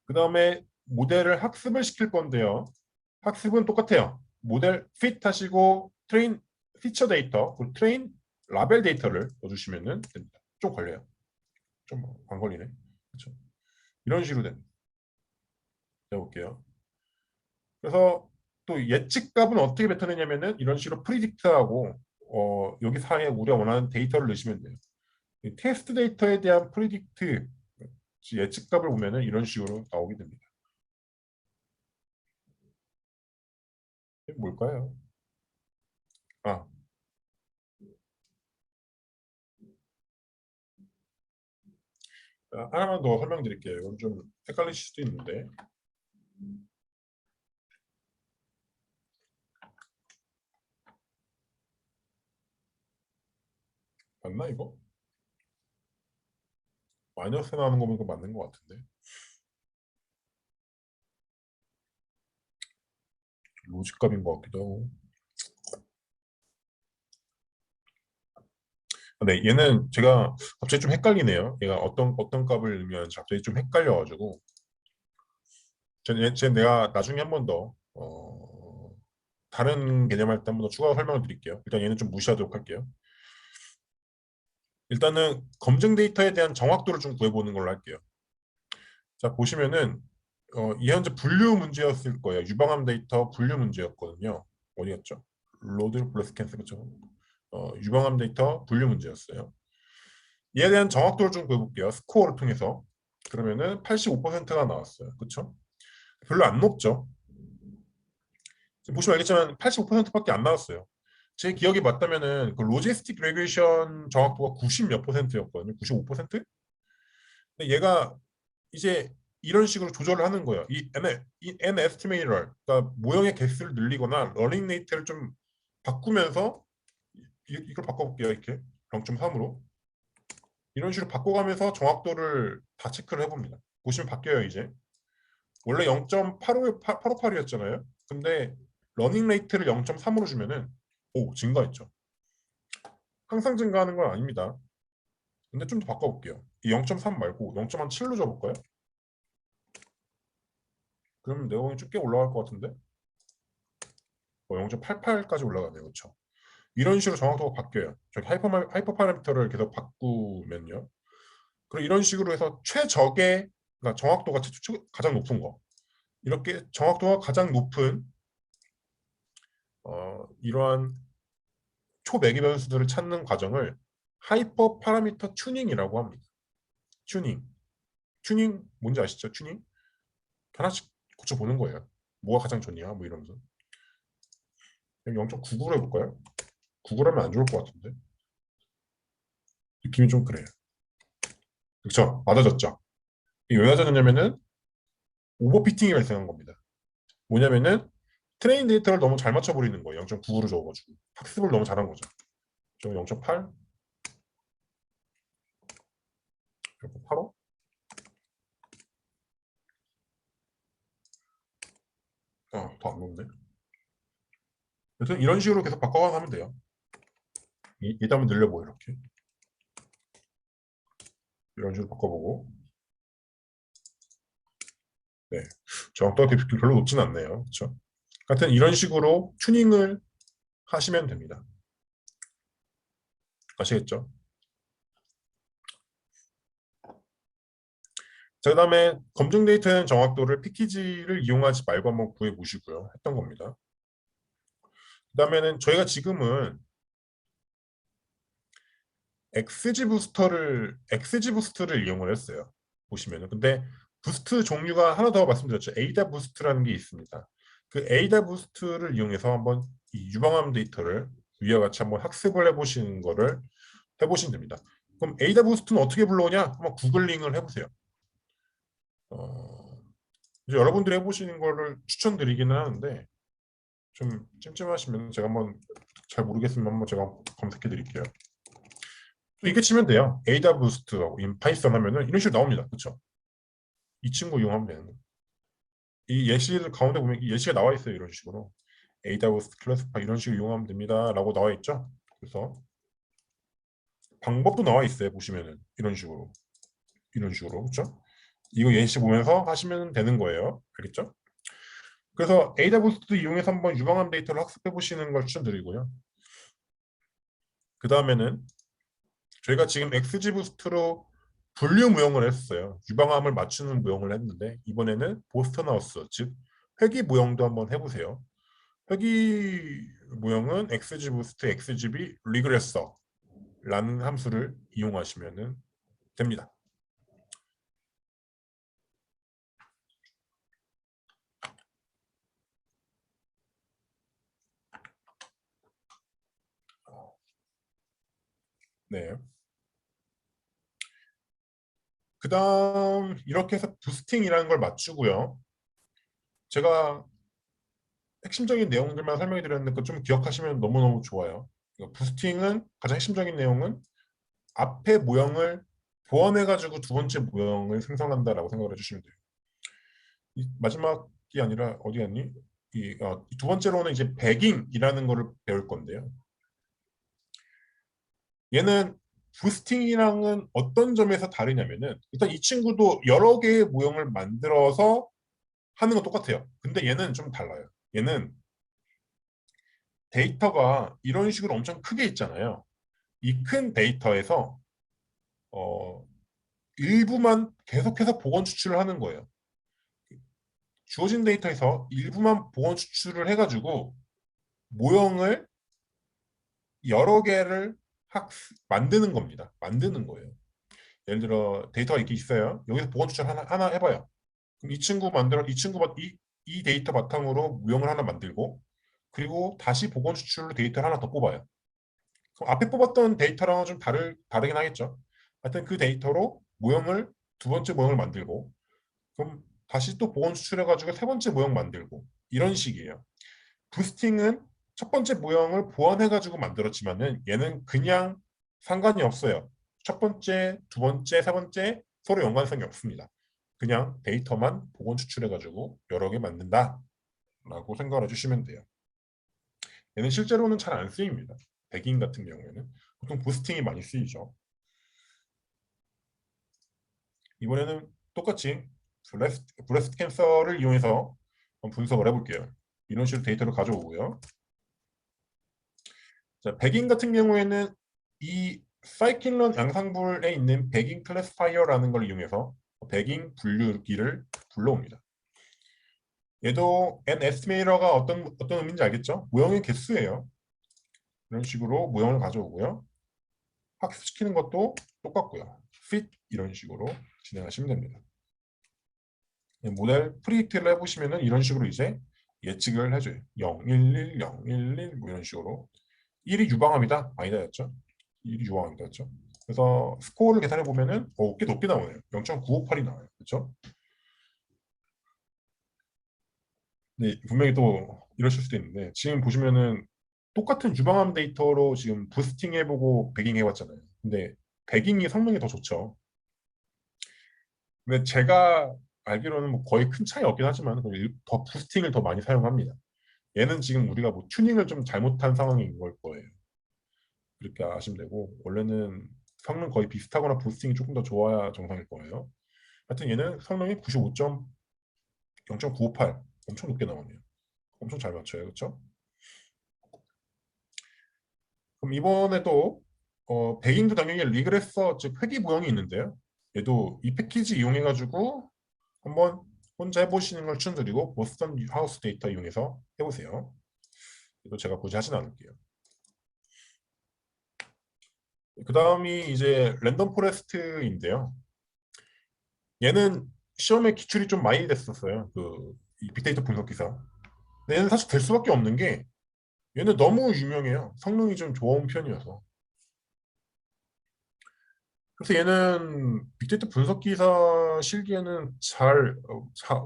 S1: 그 다음에 모델을 학습을 시킬 건데요. 학습은 똑같아요. 모델 fit 하시고 트레인 피처 데이터, 그리고 트레인 라벨 데이터를 넣어주시면 됩니다. 좀 걸려요. 좀 안 걸리네. 그렇죠? 이런 식으로 됩니다. 해볼게요. 그래서 또 예측값은 어떻게 뱉어내냐면은 이런 식으로 프리딕트하고 여기 사이에 우리가 원하는 데이터를 넣으시면 돼요. 테스트 데이터에 대한 프리딕트 예측값을 보면은 이런 식으로 나오게 됩니다. 이게 뭘까요? 아, 하나만 더 설명드릴게요. 이건 좀 헷갈리실 수도 있는데 맞나 이거? 마이너스 나오는 거 보니까 맞는 것 같은데 로직값인 것 같기도 하고. 네, 얘는 제가 갑자기 좀 헷갈리네요. 얘가 어떤 값을 넣으면 갑자기 좀 헷갈려가지고 내가 나중에 한 번 더 다른 개념할 때 한 번 더 추가 설명을 드릴게요. 일단 얘는 좀 무시하도록 할게요. 일단은 검증 데이터에 대한 정확도를 좀 구해보는 걸로 할게요. 자, 보시면은 이 현재 분류 문제였을 거예요. 유방암 데이터 분류 문제였거든요. 어디였죠? 로드 플러스 캔슬 그쵸? 유방암 데이터 분류 문제였어요. 이에 대한 정확도를 좀 구해볼게요. 스코어를 통해서. 그러면은 85%가 나왔어요. 그쵸? 별로 안 높죠? 보시면 알겠지만 85%밖에 안 나왔어요. 제 기억이 맞다면은 그 로지스틱 레귤레이션 정확도가 90 몇 %였거든요. 95%? 근데 얘가 이제 이런 식으로 조절을 하는 거예요. 이 N 에스티메이터, 그러니까 모형의 개수를 늘리거나 러닝 레이트를 좀 바꾸면서 이걸 바꿔볼게요. 이렇게 0.3으로 이런 식으로 바꿔가면서 정확도를 다 체크를 해봅니다. 보시면 바뀌어요. 이제 원래 0.858이었잖아요. 근데 러닝 레이트를 0.3으로 주면은 증가했죠. 항상 증가하는 건 아닙니다. 근데 좀 더 바꿔볼게요. 이 0.3 말고 0.7로 줘볼까요? 그러면 내용이 좀 꽤 올라갈 것 같은데 0.88까지 올라가네요. 그렇죠? 이런 식으로 정확도가 바뀌어요. 저기 하이퍼 파라미터를 계속 바꾸면요. 그리고 이런 식으로 해서 최적의 그러니까 정확도가 가장 높은 거 이렇게 정확도가 가장 높은 이러한 초매개 변수들을 찾는 과정을 하이퍼 파라미터 튜닝이라고 합니다. 튜닝 뭔지 아시죠? 튜닝 하나씩 고쳐보는 거예요. 뭐가 가장 좋냐 뭐 이러면서 0.99로 해볼까요? 9로 하면 안 좋을 것 같은데 느낌이 좀 그래요. 그렇죠? 맞아졌죠? 이게 왜 맞아졌냐면은 오버피팅이 발생한 겁니다. 뭐냐면은 트레인 데이터를 너무 잘 맞춰버리는 거예요. 0.99로 적어가지고 학습을 너무 잘한 거죠. 저 0.8, 0.85? 더안 높네. 그래서 이런 식으로 계속 바꿔가서 하면 돼요. 일단 한번 늘려보고 이렇게 이런 식으로 바꿔보고 네, 정확도가 별로 높진 않네요. 그렇죠? 하여튼 이런 식으로 튜닝을 하시면 됩니다. 아시겠죠? 자, 그다음에 검증 데이터의 정확도를 패키지를 이용하지 말고 한번 구해 보시고요. 했던 겁니다. 그다음에는 저희가 지금은 엑스지 부스트를 이용을 했어요. 보시면은 근데 부스트 종류가 하나 더 말씀드렸죠. 에이다 부스트라는 게 있습니다. 그 에이다 부스트를 이용해서 한번 이 유방암 데이터를 위와 같이 한번 학습을 해보시는 거를 해보시면 됩니다. 그럼 에이다 부스트는 어떻게 불러오냐? 한번 구글링을 해보세요. 이제 여러분들이 해보시는 거를 추천드리기는 하는데 좀 찜찜하시면 제가 한번 잘 모르겠으면 한번 제가 검색해 드릴게요. 또 이렇게 치면 돼요. 에이다 부스트하고 파이썬 하면은 이런 식으로 나옵니다. 그렇죠? 이 친구 이용하면 되는 거예요. 이 예시를 가운데 보면 이 예시가 나와 있어요. 이런 식으로 에이다 부스트 클래스파 이런 식으로 이용하면 됩니다라고 나와 있죠. 그래서 방법도 나와 있어요. 보시면은 이런 식으로 그렇죠? 이거 예시 보면서 하시면 되는 거예요. 알겠죠? 그래서 AWS도 이용해서 한번 유망한 데이터를 학습해 보시는 걸 추천드리고요. 그 다음에는 저희가 지금 XGBoost로 분류 무형을 했어요. 유방암을 맞추는 무형을 했는데 이번에는 보스턴 하우스, 즉 회귀 무형도 한번 해보세요. 회귀 무형은 XGBoost, XGB 리그레서라는 함수를 이용하시면 됩니다. 네. 그 다음 이렇게 해서 부스팅이라는 걸 맞추고요. 제가 핵심적인 내용들만 설명해 드렸는데 그거 좀 기억하시면 너무너무 좋아요. 부스팅은 가장 핵심적인 내용은 앞에 모형을 보완해가지고 두 번째 모형을 생성한다라고 생각을 해주시면 돼요. 이 마지막이 아니라 어디 갔니? 두 번째로는 이제 배깅이라는 거를 배울 건데요. 얘는 부스팅이랑은 어떤 점에서 다르냐면은 일단 이 친구도 여러 개의 모형을 만들어서 하는 건 똑같아요. 근데 얘는 좀 달라요. 얘는 데이터가 이런 식으로 엄청 크게 있잖아요. 이 큰 데이터에서 어, 일부만 계속해서 복원 추출을 하는 거예요. 주어진 데이터에서 일부만 복원 추출을 해가지고 모형을 여러 개를 만드는 겁니다. 만드는 거예요. 예를 들어 데이터가 이렇게 있어요. 여기서 복원 추출 하나 해봐요. 그럼 이 데이터 바탕으로 모형을 하나 만들고 그리고 다시 복원 추출로 데이터를 하나 더 뽑아요. 그럼 앞에 뽑았던 데이터랑은 좀 다르긴 하겠죠. 하여튼 그 데이터로 두 번째 모형을 만들고 그럼 다시 또 복원 추출해가지고 세 번째 모형 만들고 이런 식이에요. 부스팅은 첫 번째 모형을 보완해가지고 만들었지만은 얘는 그냥 상관이 없어요. 첫 번째, 두 번째, 세 번째 서로 연관성이 없습니다. 그냥 데이터만 복원 추출해가지고 여러 개 만든다라고 생각을 해주시면 돼요. 얘는 실제로는 잘 안 쓰입니다. 백인 같은 경우에는 보통 부스팅이 많이 쓰이죠. 이번에는 똑같이 브레스트 캔서를 이용해서 분석을 해볼게요. 이런 식으로 데이터를 가져오고요. 자, 백인 같은 경우에는 이 사이클론 양상불에 있는 백인 클래스파이어라는 걸 이용해서 백인 분류기를 불러옵니다. 얘도 n 에스티메이터가 어떤 의미인지 알겠죠? 모형의 개수예요. 이런 식으로 모형을 가져오고요. 학습시키는 것도 똑같고요. fit 이런 식으로 진행하시면 됩니다. 모델 프리딕트를 해보시면은 이런 식으로 이제 예측을 해줘요. 011, 011 뭐 이런 식으로 1이 유방암이다 아니다였죠. 1이 유방암이다였죠. 그래서 스코어를 계산해 보면은 꽤 높게 나오네요. 0.958이 나와요. 그렇죠? 네, 분명히 또 이러실 수도 있는데 지금 보시면은 똑같은 유방암 데이터로 지금 부스팅 해보고 배깅 해봤잖아요. 근데 배깅이 성능이 더 좋죠. 근데 제가 알기로는 뭐 거의 큰 차이 없긴 하지만 더 부스팅을 더 많이 사용합니다. 얘는 지금 우리가 뭐 튜닝을 좀 잘못한 상황인 걸 거예요. 그렇게 아시면 되고 원래는 성능 거의 비슷하거나 부스팅이 조금 더 좋아야 정상일 거예요. 하여튼 얘는 성능이 95.0.958 엄청 높게 나오네요. 엄청 잘 맞춰요. 그렇죠? 그럼 이번에 또 백인도 당연히 리그레서 즉 회귀 모형이 있는데요. 얘도 이 패키지 이용해가지고 한번 혼자 해보시는 걸 추천드리고 보스턴 하우스 데이터 이용해서 해보세요. 이거 제가 굳이 하진 않을게요. 그 다음이 이제 랜덤 포레스트인데요. 얘는 시험에 기출이 좀 많이 됐었어요. 이 빅데이터 분석 기사. 근데 얘는 사실 될 수밖에 없는 게 얘는 너무 유명해요. 성능이 좀 좋은 편이어서. 그래서 얘는 빅데이터 분석 기사 실기에는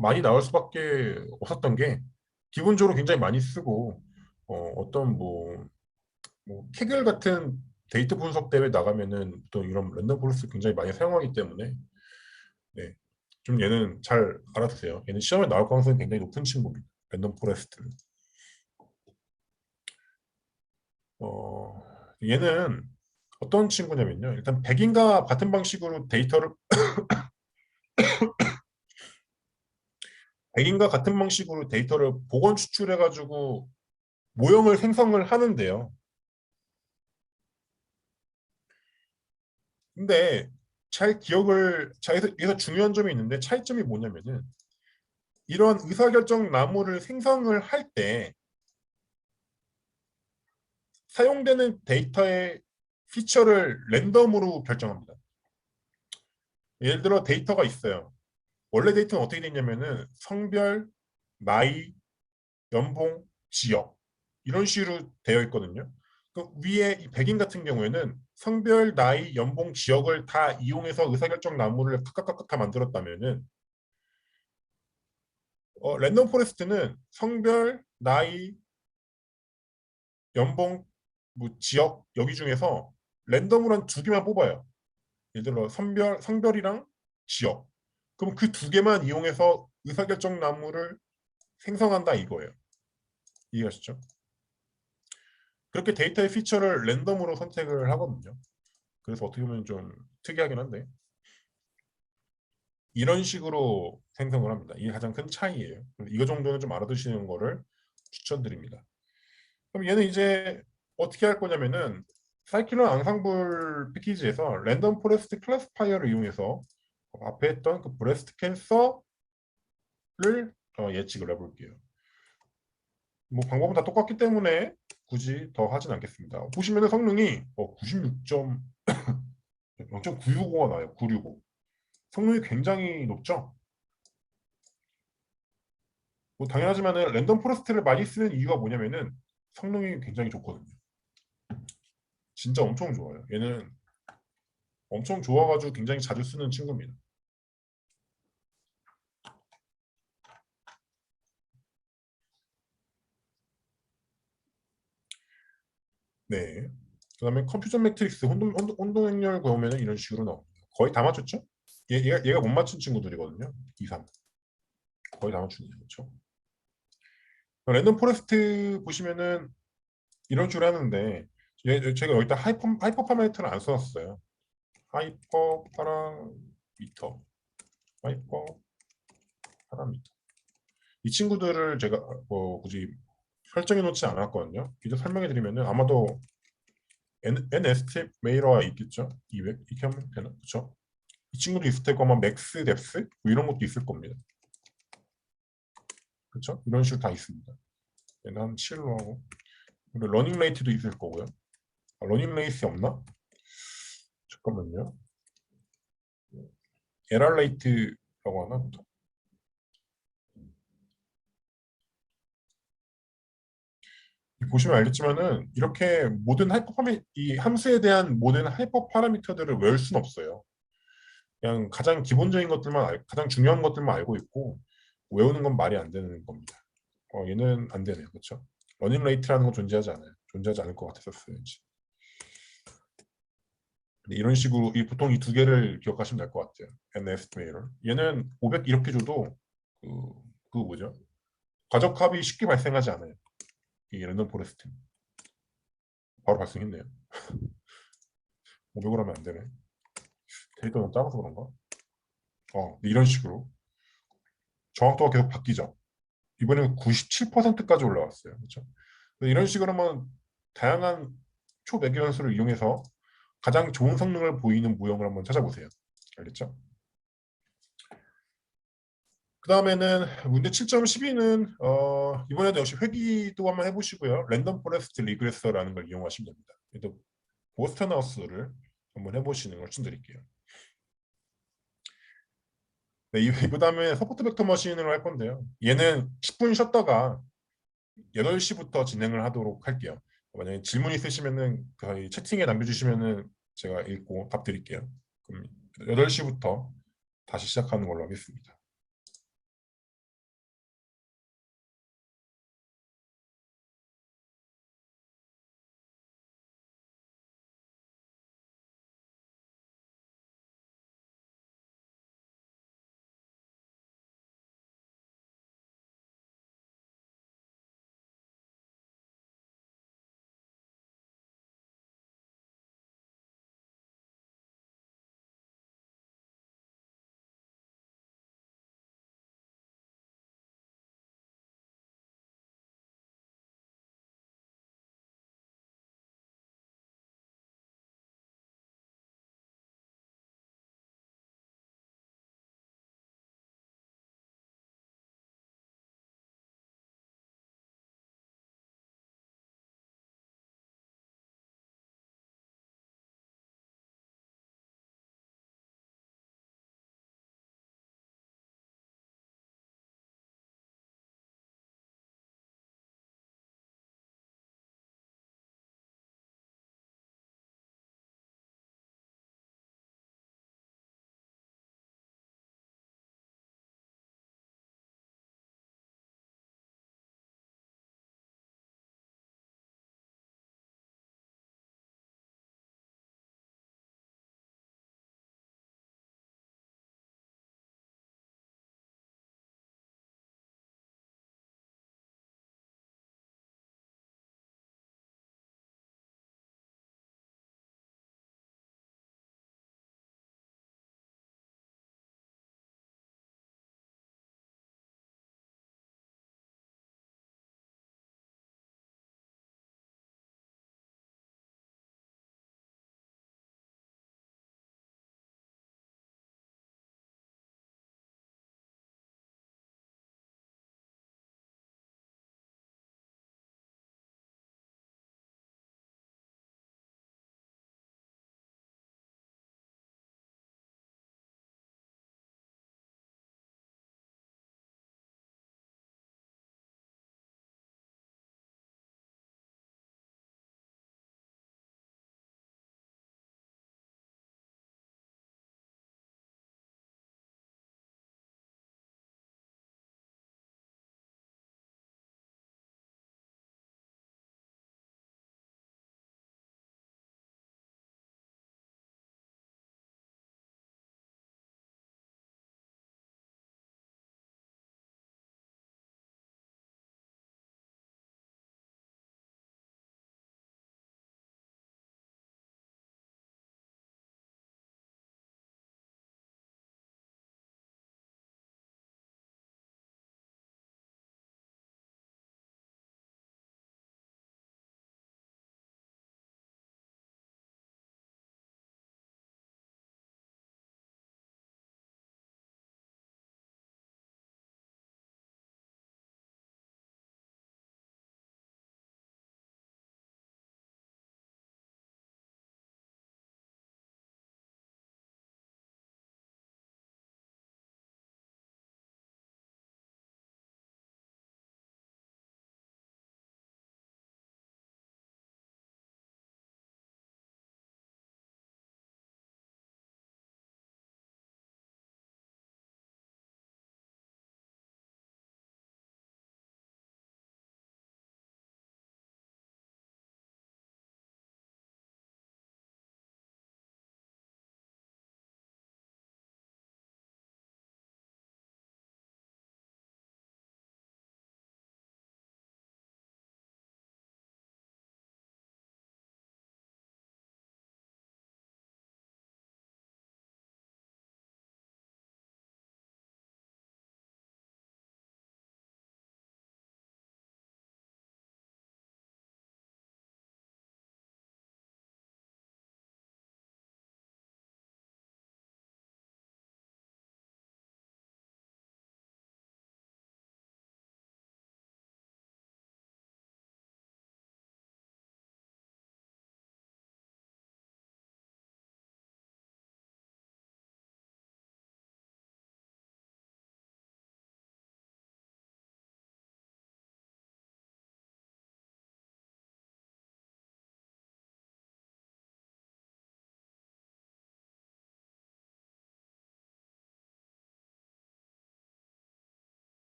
S1: 많이 나올 수밖에 없었던 게 기본적으로 굉장히 많이 쓰고 어떤 뭐 뭐 케겔 같은 데이터 분석 대회 나가면은 또 이런 랜덤 포레스트 굉장히 많이 사용하기 때문에 네. 좀 얘는 잘 알아두세요. 얘는 시험에 나올 가능성이 굉장히 높은 친구입니다. 랜덤 포레스트는. 얘는 어떤 친구냐면요. 일단 백인과 같은 방식으로 데이터를 백인과 같은 방식으로 데이터를 복원 추출해 가지고 모형을 생성을 하는데요. 근데 여기서 중요한 점이 있는데 차이점이 뭐냐면은 이런 의사결정 나무를 생성을 할 때 사용되는 데이터의 피처를 랜덤으로 결정합니다. 예를 들어 데이터가 있어요. 원래 데이터는 어떻게 되어 있냐면은 성별, 나이, 연봉, 지역 이런 식으로 되어 있거든요. 그 위에 이 백인 같은 경우에는 성별, 나이, 연봉, 지역을 다 이용해서 의사결정 나무를 각각 다 만들었다면은 랜덤 포레스트는 성별, 나이, 연봉, 뭐 지역 여기 중에서 랜덤으로 한 두 개만 뽑아요. 예를 들어 성별이랑 지역. 그럼 그 두 개만 이용해서 의사결정 나무를 생성한다 이거예요. 이해가시죠? 그렇게 데이터의 피처를 랜덤으로 선택을 하거든요. 그래서 어떻게 보면 좀 특이하긴 한데 이런 식으로 생성을 합니다. 이게 가장 큰 차이예요. 이거 정도는 좀 알아두시는 거를 추천드립니다. 그럼 얘는 이제 어떻게 할 거냐면은 사이클론 앙상블 패키지에서 랜덤 포레스트 클래스파이어를 이용해서 앞에 했던 그 브레스트 캔서를 예측을 해볼게요. 뭐 방법은 다 똑같기 때문에 굳이 더 하진 않겠습니다. 보시면은 성능이 96점 0.965가 나요. 965. 성능이 굉장히 높죠. 뭐 당연하지만은 랜덤 포레스트를 많이 쓰는 이유가 뭐냐면은 성능이 굉장히 좋거든요. 진짜 엄청 좋아요. 얘는 엄청 좋아가지고 굉장히 자주 쓰는 친구입니다. 네. 그다음에 컴퓨전 매트릭스 혼동 행렬 보면은 이런 식으로 나옵니다. 거의 다 맞췄죠? 얘가 못 맞춘 친구들이거든요. 2, 3. 거의 다 맞춘 거죠. 랜덤 포레스트 보시면은 이런 식으로 하는데 제가 여기다 하이퍼 파라미터를 안 써놨어요. 하이퍼 파라미터. 하이퍼 파라미터. 이 친구들을 제가 굳이 설정해 놓지 않았거든요. 이제 설명해 드리면은 아마도 NST 메이러가 있겠죠. 200 이렇게 하면 되나? 그렇죠? 이 친구도 있을 테고 아마 맥스 뎁스 뭐 이런 것도 있을 겁니다. 그렇죠? 이런 식으로 다 있습니다. 얘는 한 7로 하고 그리고 러닝 레이트도 있을 거고요. 러닝 레이트 없나? 잠깐만요. 에럴 레이트라고 하나? 보시면 알겠지만은 이렇게 이 함수에 대한 모든 하이퍼 파라미터들을 외울 수는 없어요. 그냥 가장 기본적인 가장 중요한 것들만 알고 있고 외우는 건 말이 안 되는 겁니다. 얘는 안 되네요. 그렇죠? 러닝 레이트라는 건 존재하지 않아요. 존재하지 않을 것 같았었어야지. 이런 식으로 보통 이 두 개를 기억하시면 될 것 같아요. NST를 얘는 500 이렇게 줘도 그, 그 뭐죠? 과적합이 쉽게 발생하지 않아요. 이 랜덤 포레스트 바로 발생했네요. 500을 하면 안 되네. 데이터가 작아서 그런가? 이런 식으로 정확도가 계속 바뀌죠. 이번에는 97%까지 올라왔어요. 그렇죠? 이런 식으로 하면 다양한 초매개 변수를 이용해서 가장 좋은 성능을 보이는 모형을 한번 찾아보세요. 알겠죠? 그 다음에는 문제 7.12는 이번에도 역시 회귀도 한번 해보시고요. 랜덤 포레스트 리그레서라는 걸 이용하시면 됩니다. 또 보스턴 하우스를 한번 해보시는 걸 추천드릴게요. 네, 그 다음에 서포트 벡터 머신으로 할 건데요. 얘는 10분 쉬었다가 8시부터 진행을 하도록 할게요. 만약에 질문 있으시면은 저희 채팅에 남겨주시면은 제가 읽고 답 드릴게요. 그럼 8시부터 다시 시작하는 걸로 하겠습니다.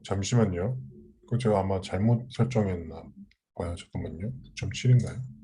S1: 잠시만요. 그 제가 아마 잘못 설정했나 봐요. 잠깐만요. 9.7인가요?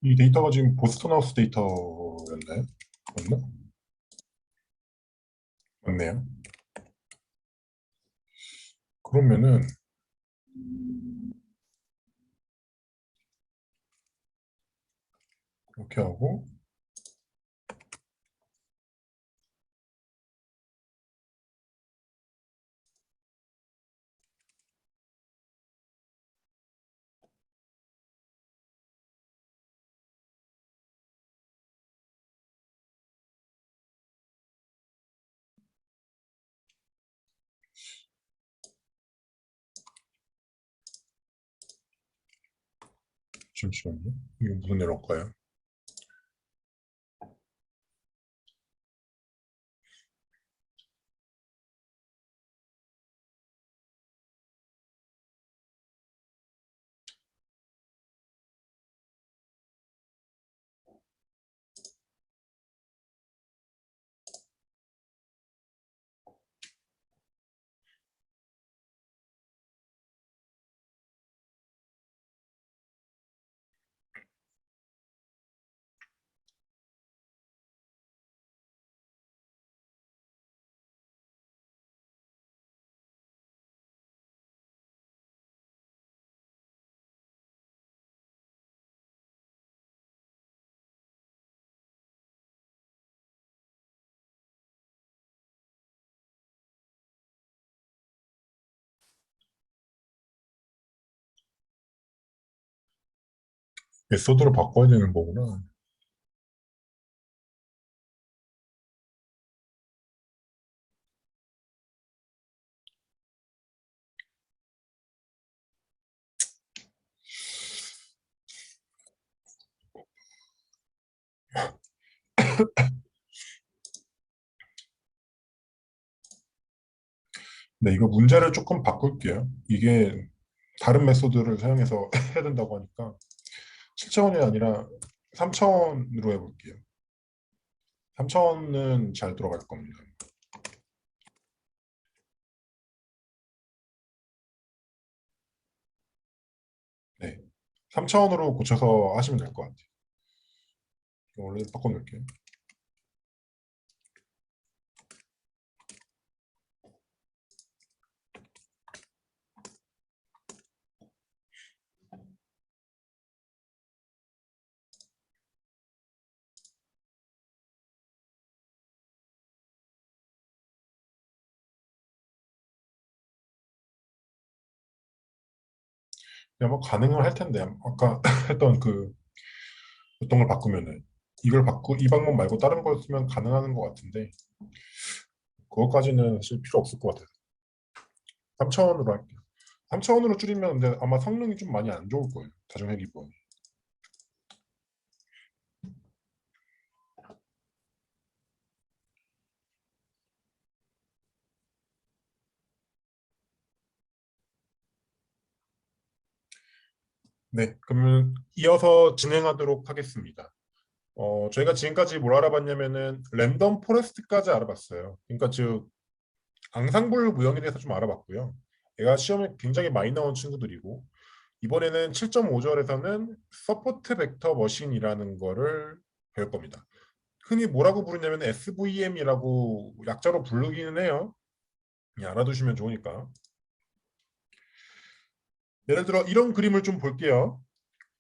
S1: 이 데이터가 지금 보스턴 하우스 데이터였나요? 맞나? 맞네요. 그러면은 이렇게 하고 잠시만요. 이게 무슨 에러일까요? 메소드를 바꿔야 되는 거구나. 네, 이거 문제를 조금 바꿀게요. 이게 다른 메소드를 사용해서 해야 된다고 하니까 7차원이 아니라 3차원으로 해볼게요. 3차원은 잘 들어갈 겁니다. 네. 3차원으로 고쳐서 하시면 될 것 같아요. 원래 바꿔놓을게요. 아마 가능은 할 텐데 아까 했던 그 어떤 걸 바꾸면은 이걸 바꾸 이 방법 말고 다른 걸 쓰면 가능한 것 같은데 그것까지는 사실 필요 없을 것 같아요. 3차원으로 할게요. 3차원으로 줄이면 근데 아마 성능이 좀 많이 안 좋을 거예요. 다중해 기본. 네, 그러면 이어서 진행하도록 하겠습니다. 저희가 지금까지 뭘 알아봤냐면은 랜덤 포레스트까지 알아봤어요. 그러니까 즉 앙상블 구형에 대해서 좀 알아봤고요. 얘가 시험에 굉장히 많이 나온 친구들이고 이번에는 7.5절에서는 서포트 벡터 머신이라는 거를 배울 겁니다. 흔히 뭐라고 부르냐면 SVM이라고 약자로 부르기는 해요. 그냥 알아두시면 좋으니까. 예를 들어 이런 그림을 좀 볼게요.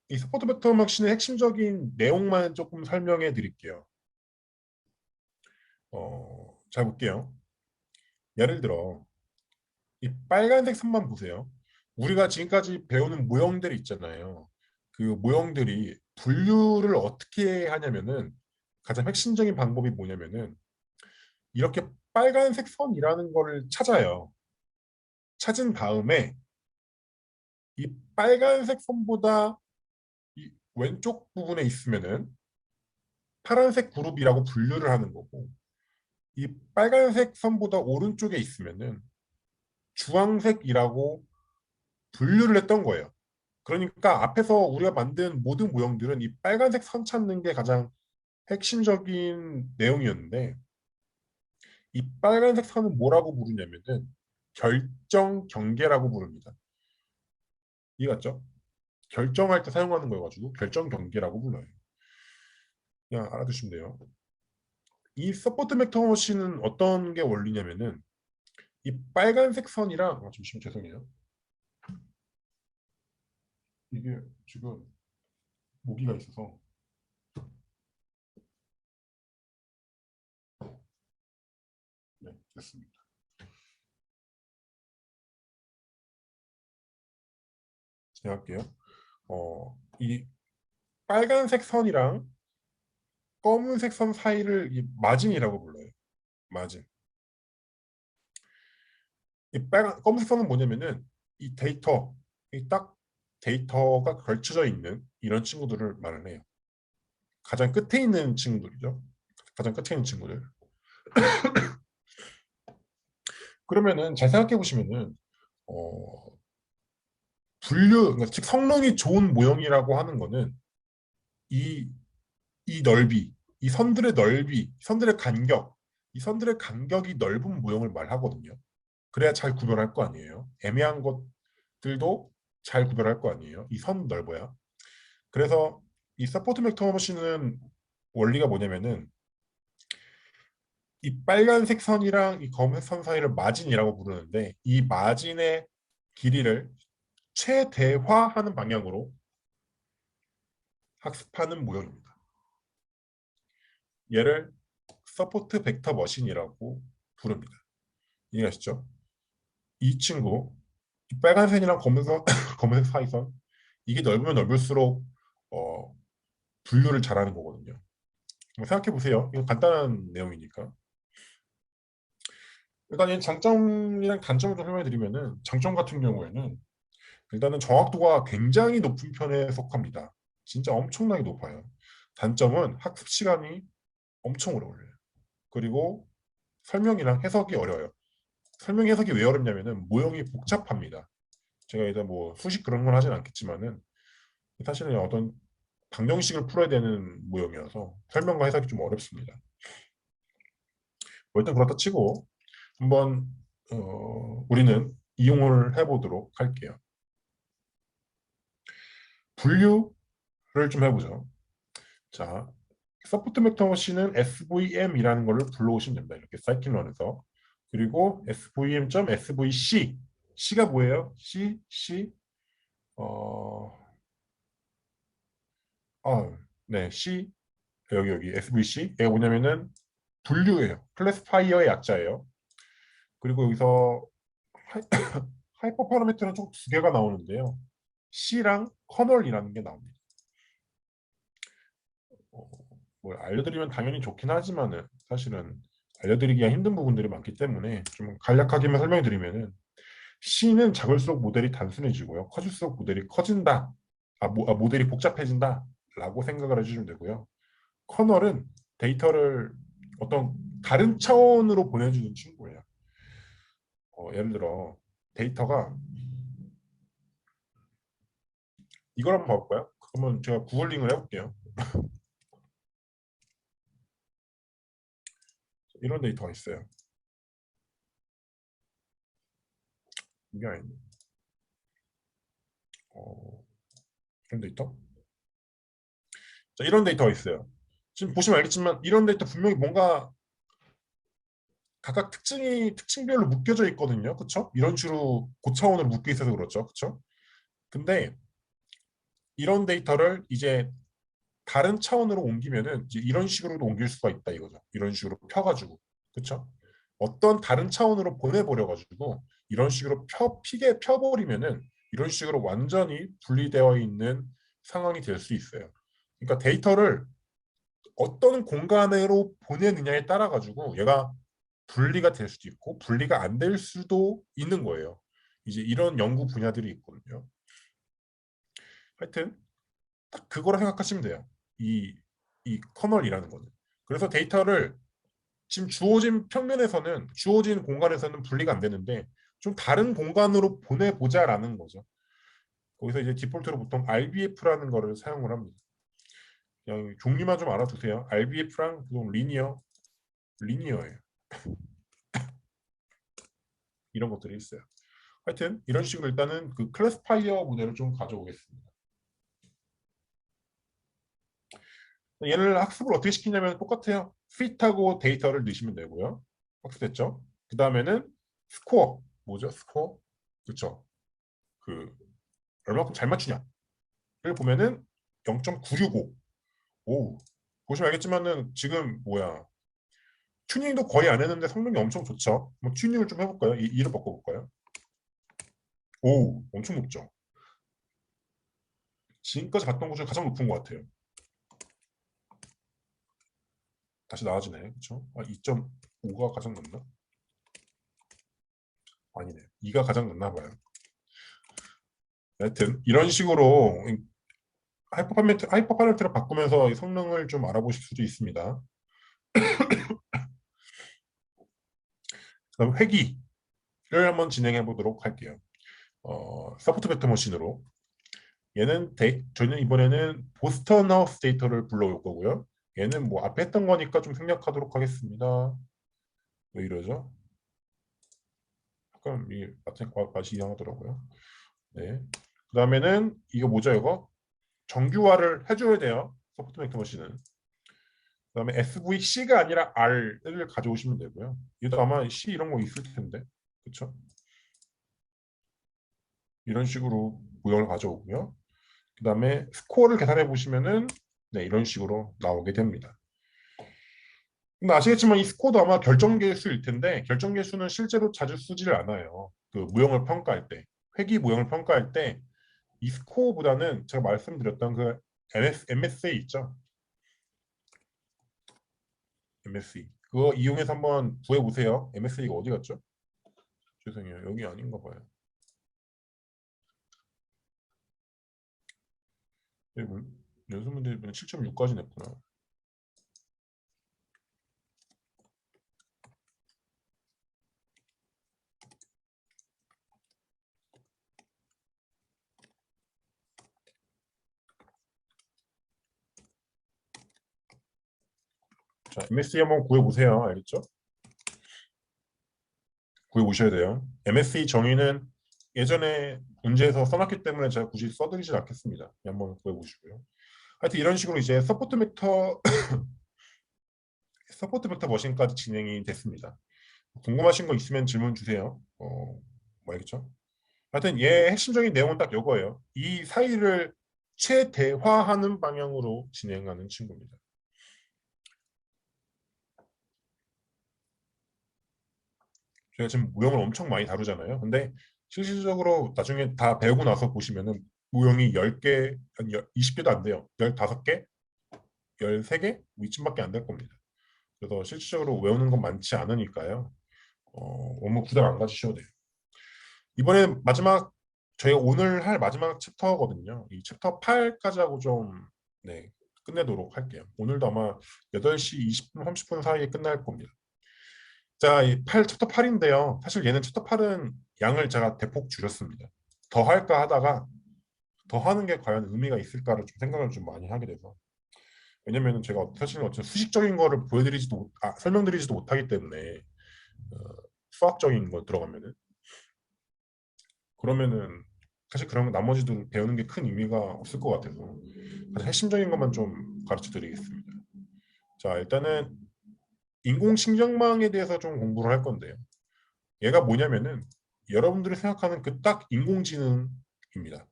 S1: 이 서포트 벡터 머신의 핵심적인 내용만 조금 설명해 드릴게요. 잘 볼게요. 예를 들어 이 빨간색 선만 보세요. 우리가 지금까지 배우는 모형들이 있잖아요. 그 모형들이 분류를 어떻게 하냐면은 가장 핵심적인 방법이 뭐냐면은 이렇게 빨간색 선이라는 거를 찾아요. 찾은 다음에 이 빨간색 선보다 이 왼쪽 부분에 있으면은 파란색 그룹이라고 분류를 하는 거고 이 빨간색 선보다 오른쪽에 있으면은 주황색이라고 분류를 했던 거예요. 그러니까 앞에서 우리가 만든 모든 모형들은 이 빨간색 선 찾는 게 가장 핵심적인 내용이었는데 이 빨간색 선은 뭐라고 부르냐면은 결정 경계라고 부릅니다. 이해갔죠? 결정할 때 사용하는 거여가지고 결정 경계라고 불러요. 그냥 알아두시면 돼요. 이 서포트 맥터머신은 어떤 게 원리냐면은 이 빨간색 선이랑 잠시만 죄송해요. 이게 지금 모기가 있어서 네, 됐습니다. 제가 할게요. 이 빨간색 선이랑 검은색 선 사이를 이 마진이라고 불러요. 마진. 이 검은색 선은 뭐냐면은 이 데이터, 이 딱 데이터가 걸쳐져 있는 이런 친구들을 말을 해요. 가장 끝에 있는 친구들이죠. 가장 끝에 있는 친구들. 그러면은 잘 생각해 보시면은 어, 그러니까 즉 성능이 좋은 모형이라고 하는 거는 이, 이 넓이, 이 선들의 넓이, 선들의 간격, 이 선들의 간격이 넓은 모형을 말하거든요. 그래야 잘 구별할 거 아니에요. 애매한 것들도 잘 구별할 거 아니에요. 이 선 넓어야. 그래서 이 서포트 맥터머신은 원리가 뭐냐면은 이 빨간색 선이랑 이 검은색 선 사이를 마진이라고 부르는데 이 마진의 길이를 최대화하는 방향으로 학습하는 모형입니다. 얘를 서포트 벡터 머신이라고 부릅니다. 이해하시죠? 이 친구, 이 빨간색이랑 검은색, 검은색 사이선 이게 넓으면 넓을수록 분류를 잘하는 거거든요. 생각해 보세요. 이거 간단한 내용이니까. 일단 이 장점이랑 단점을 좀 설명해 드리면은 장점 같은 경우에는 일단은 정확도가 굉장히 높은 편에 속합니다. 진짜 엄청나게 높아요. 단점은 학습 시간이 엄청 오래 걸려요. 그리고 설명이랑 해석이 어려워요. 설명 해석이 왜 어렵냐면은 모형이 복잡합니다. 제가 일단 뭐 수식 그런 건 하진 않겠지만은 사실은 어떤 방정식을 풀어야 되는 모형이어서 설명과 해석이 좀 어렵습니다. 뭐 일단 그렇다 치고 한번 우리는 이용을 해보도록 할게요. 분류를 좀 해보죠. 자, 서포트 맥터머신은 SVM이라는 걸를 불러오시면 됩니다. 이렇게 사이클런에서. 그리고 svm.svc. C가 뭐예요? C. 어, 네, C. 여기 SVC. 얘가 뭐냐면은 분류예요. 클래스파이어의 약자예요. 그리고 여기서 하이, 하이퍼 파라미터는 총 두 개가 나오는데요. C랑 커널이라는 게 나옵니다. 어, 뭐 알려드리면 당연히 좋긴 하지만은 사실은 알려드리기가 힘든 부분들이 많기 때문에 좀 간략하게만 설명드리면은 C는 작을수록 모델이 단순해지고요. 커질수록 모델이 커진다. 모델이 복잡해진다. 라고 생각을 해주시면 되고요. 커널은 데이터를 어떤 다른 차원으로 보내주는 친구예요. 예를 들어 데이터가 이걸 한번 봐볼까요? 그러면 제가 구글링을 해볼게요. 이런 데이터가 있어요. 이게 아니네. 어, 이런 데이터? 자, 이런 데이터가 있어요. 지금 보시면 알겠지만 이런 데이터 분명히 뭔가 각각 특징별로 묶여져 있거든요. 그렇죠? 이런 식으로 고차원으로 묶여 있어서 그렇죠. 그렇죠? 근데 이런 데이터를 이제 다른 차원으로 옮기면은 이제 이런 식으로도 옮길 수가 있다 이거죠. 이런 식으로 펴가지고. 그렇죠? 어떤 다른 차원으로 보내버려가지고 이런 식으로 펴버리면은 이런 식으로 완전히 분리되어 있는 상황이 될 수 있어요. 그러니까 데이터를 어떤 공간으로 보내느냐에 따라 가지고 얘가 분리가 될 수도 있고 분리가 안 될 수도 있는 거예요. 이제 이런 연구 분야들이 있거든요. 하여튼 딱 그거로 생각하시면 돼요. 이 커널이라는 거는. 그래서 데이터를 지금 주어진 평면에서는 주어진 공간에서는 분리가 안 되는데 좀 다른 공간으로 보내보자라는 거죠. 거기서 이제 디폴트로 보통 RBF라는 거를 사용을 합니다. 그냥 종류만 좀 알아두세요. RBF랑 리니어예요. 이런 것들이 있어요. 하여튼 이런 식으로 일단은 그 클래스파이어 모델을 좀 가져오겠습니다. 얘를 학습을 어떻게 시키냐면 똑같아요. fit하고 데이터를 넣으시면 되고요. 학습됐죠? 그 다음에는 스코어. 뭐죠? 스코어? 그렇죠. 그 얼마큼 잘 맞추냐를 보면은 0.965. 오. 보시면 알겠지만은 지금 뭐야. 튜닝도 거의 안 했는데 성능이 엄청 좋죠. 뭐 튜닝을 좀 해볼까요? 이를 바꿔볼까요? 오, 엄청 높죠. 지금까지 봤던 것 중에 가장 높은 것 같아요. 다시 나아지네. 그렇죠? 아, 2.5가 가장 높나? 아니네. 2가 가장 높나 봐요. 하여튼 이런 식으로 하이퍼 파레트를 바꾸면서 성능을 좀 알아보실 수도 있습니다. 그다음 회기를 한번 진행해 보도록 할게요. 서포트 벡터 머신으로 얘는 저희는 이번에는 보스턴 하우스 데이터를 불러올 거고요. 얘는 뭐 앞에 했던 거니까 좀 생략하도록 하겠습니다. 왜 이러죠? 약간 이 맛이 이상하더라고요. 네. 그 다음에는 이거 뭐죠 이거? 정규화를 해줘야 돼요. 서포트 벡터 머신은. 그다음에 SVC가 아니라 R을 가져오시면 되고요. 얘도 아마 C 이런 거 있을 텐데, 그렇죠? 이런 식으로 모형을 가져오고요. 그다음에 스코어를 계산해 보시면은 네, 이런 식으로 나오게 됩니다. 근데 아시겠지만 이 스코어도 아마 결정계수일 텐데 결정계수는 실제로 자주 쓰지를 않아요. 그 모형을 평가할 때, 회귀 모형을 평가할 때 이 스코어보다는 제가 말씀드렸던 그 MSA 있죠? MSE. 그거 이용해서 한번 구해보세요. MSE가 어디 갔죠? 죄송해요. 여기 아닌가 봐요. 연습 문제 이번에 7.6까지 냈구나. 자, MSE 한번 구해보세요. 알겠죠? 구해보셔야 돼요. MSE 정의는 예전에 문제에서 써놨기 때문에 제가 굳이 써드리진 않겠습니다. 한번 구해보시고요. 하여튼 이런 식으로 이제 서포트 벡터 머신까지 진행이 됐습니다. 궁금하신 거 있으면 질문 주세요. 뭐 알겠죠? 하여튼 얘 핵심적인 내용은 딱 이거예요. 이 사이를 최대화하는 방향으로 진행하는 친구입니다. 제가 지금 모형을 엄청 많이 다루잖아요. 근데 실질적으로 나중에 다 배우고 나서 보시면은 모형이 10개, 한 20개도 안 돼요. 15개, 13개? 이쯤밖에 안 될 겁니다. 그래서 실질적으로 외우는 건 많지 않으니까요. 너무 부담 안 가지셔도 돼요. 이번에 마지막 저희가 오늘 할 마지막 챕터거든요. 이 챕터 8까지 하고 좀 네, 끝내도록 할게요. 오늘도 아마 8시 20분, 30분 사이에 끝날 겁니다. 자, 이 챕터 8인데요. 사실 얘는 챕터 8은 양을 제가 대폭 줄였습니다. 더 할까 하다가 더 하는 게 과연 의미가 있을까를 좀 생각을 좀 많이 하게 돼서. 왜냐면은 제가 사실 어떤 수식적인 거를 설명드리지도 못하기 때문에 어, 수학적인 거 들어가면은 그러면은 사실 그런 나머지도 배우는 게 큰 의미가 없을 것 같아서 가장 핵심적인 것만 좀 가르쳐 드리겠습니다. 자, 일단은 인공신경망에 대해서 좀 공부를 할 건데요. 얘가 뭐냐면은 여러분들이 생각하는 그 딱 인공지능입니다.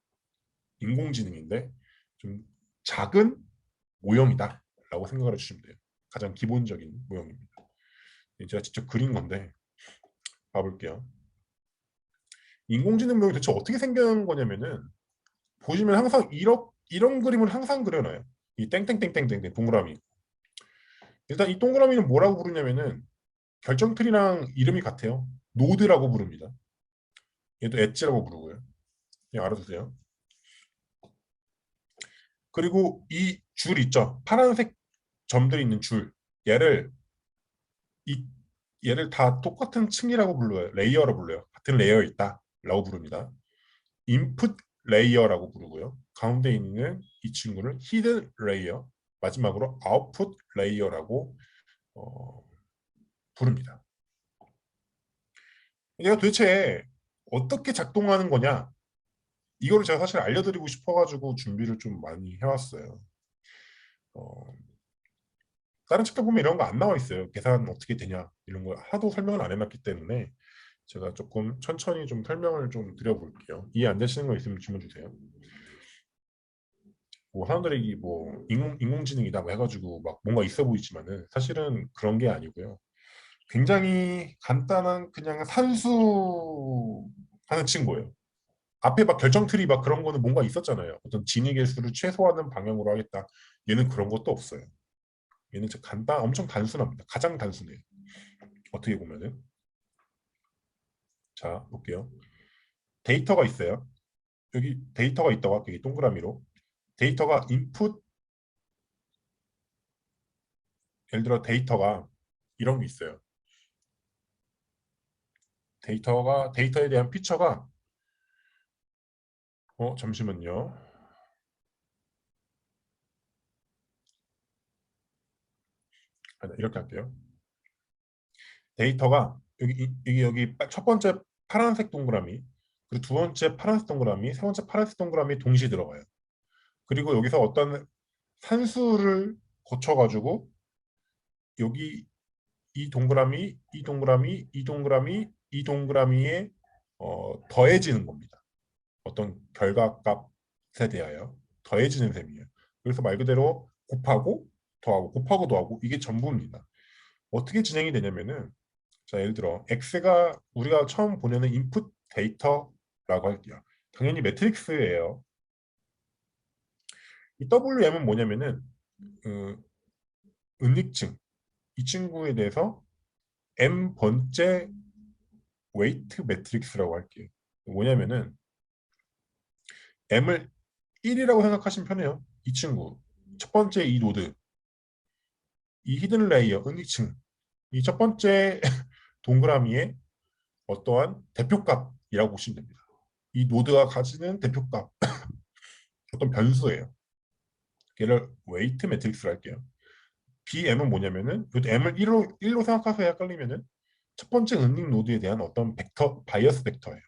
S1: 인공지능인데 좀 작은 모형이다라고 생각을 해주시면 돼요. 가장 기본적인 모형입니다. 제가 직접 그린 건데 봐볼게요. 인공지능 모형이 대체 어떻게 생겨난 거냐면은 보시면 항상 이런 그림을 항상 그려놔요. 이 땡땡땡땡땡 동그라미. 일단 이 동그라미는 뭐라고 부르냐면은 결정틀이랑 이름이 같아요. 노드라고 부릅니다. 얘도 엣지라고 부르고요. 그냥 알아두세요. 그리고 이 줄 있죠. 파란색 점들이 있는 줄. 얘를 이 얘를 다 똑같은 층이라고 불러요. 레이어로 불러요. 같은 레이어에 있다라고 부릅니다. 인풋 레이어라고 부르고요. 가운데 있는 이 친구를 히든 레이어, 마지막으로 아웃풋 레이어라고 어, 부릅니다. 얘가 도대체 어떻게 작동하는 거냐? 이거를 제가 사실 알려드리고 싶어가지고 준비를 좀 많이 해왔어요. 어, 다른 책도 보면 이런 거 안 나와 있어요. 계산 어떻게 되냐 이런 거 하도 설명을 안 해놨기 때문에 제가 조금 천천히 좀 설명을 좀 드려볼게요. 이해 안 되시는 거 있으면 질문 주세요. 뭐 사람들이 뭐 인공지능이다 뭐 해가지고 막 뭔가 있어 보이지만은 사실은 그런 게 아니고요. 굉장히 간단한 그냥 산수 하는 친구예요. 앞에 막 결정틀이 막 그런 거는 뭔가 있었잖아요. 어떤 진위 계수를 최소화하는 방향으로 하겠다. 얘는 그런 것도 없어요. 얘는 진짜 엄청 단순합니다. 가장 단순해요. 어떻게 보면은. 자, 볼게요. 데이터가 있어요. 여기 데이터가 있다고 할게요. 동그라미로. 데이터가 인풋, 예를 들어 데이터가 이런 게 있어요. 데이터에 대한 피처가 잠시만요. 이렇게 할게요. 데이터가 여기 첫 번째 파란색 동그라미, 그리고 두 번째 파란색 동그라미, 세 번째 파란색 동그라미 동시에 들어가요. 그리고 여기서 어떤 산수를 거쳐가지고 여기 이 동그라미, 이 동그라미, 이 동그라미, 이 동그라미에 더해지는 겁니다. 어떤 결과값에 대하여 더해지는 셈이에요. 그래서 말 그대로 곱하고 더하고 곱하고 더하고 이게 전부입니다. 어떻게 진행이 되냐면은 자 예를 들어 x가 우리가 처음 보내는 인풋 데이터라고 할게요. 당연히 매트릭스예요. 이 WM은 뭐냐면은 그 은닉층 이 친구에 대해서 m 번째 웨이트 매트릭스라고 할게요. 뭐냐면은 m을 1이라고 생각하시면 편해요. 이 친구 첫 번째 이 노드 이 히든 레이어 은닉층 이 첫 번째 동그라미에 어떠한 대표값이라고 보시면 됩니다. 이 노드가 가지는 대표값 어떤 변수예요. 얘를 웨이트 매트릭스로 할게요. BM은 뭐냐면은 M을 1로 생각하세요. 헷갈리면은 첫 번째 은닉 노드에 대한 어떤 벡터, 바이어스 벡터예요.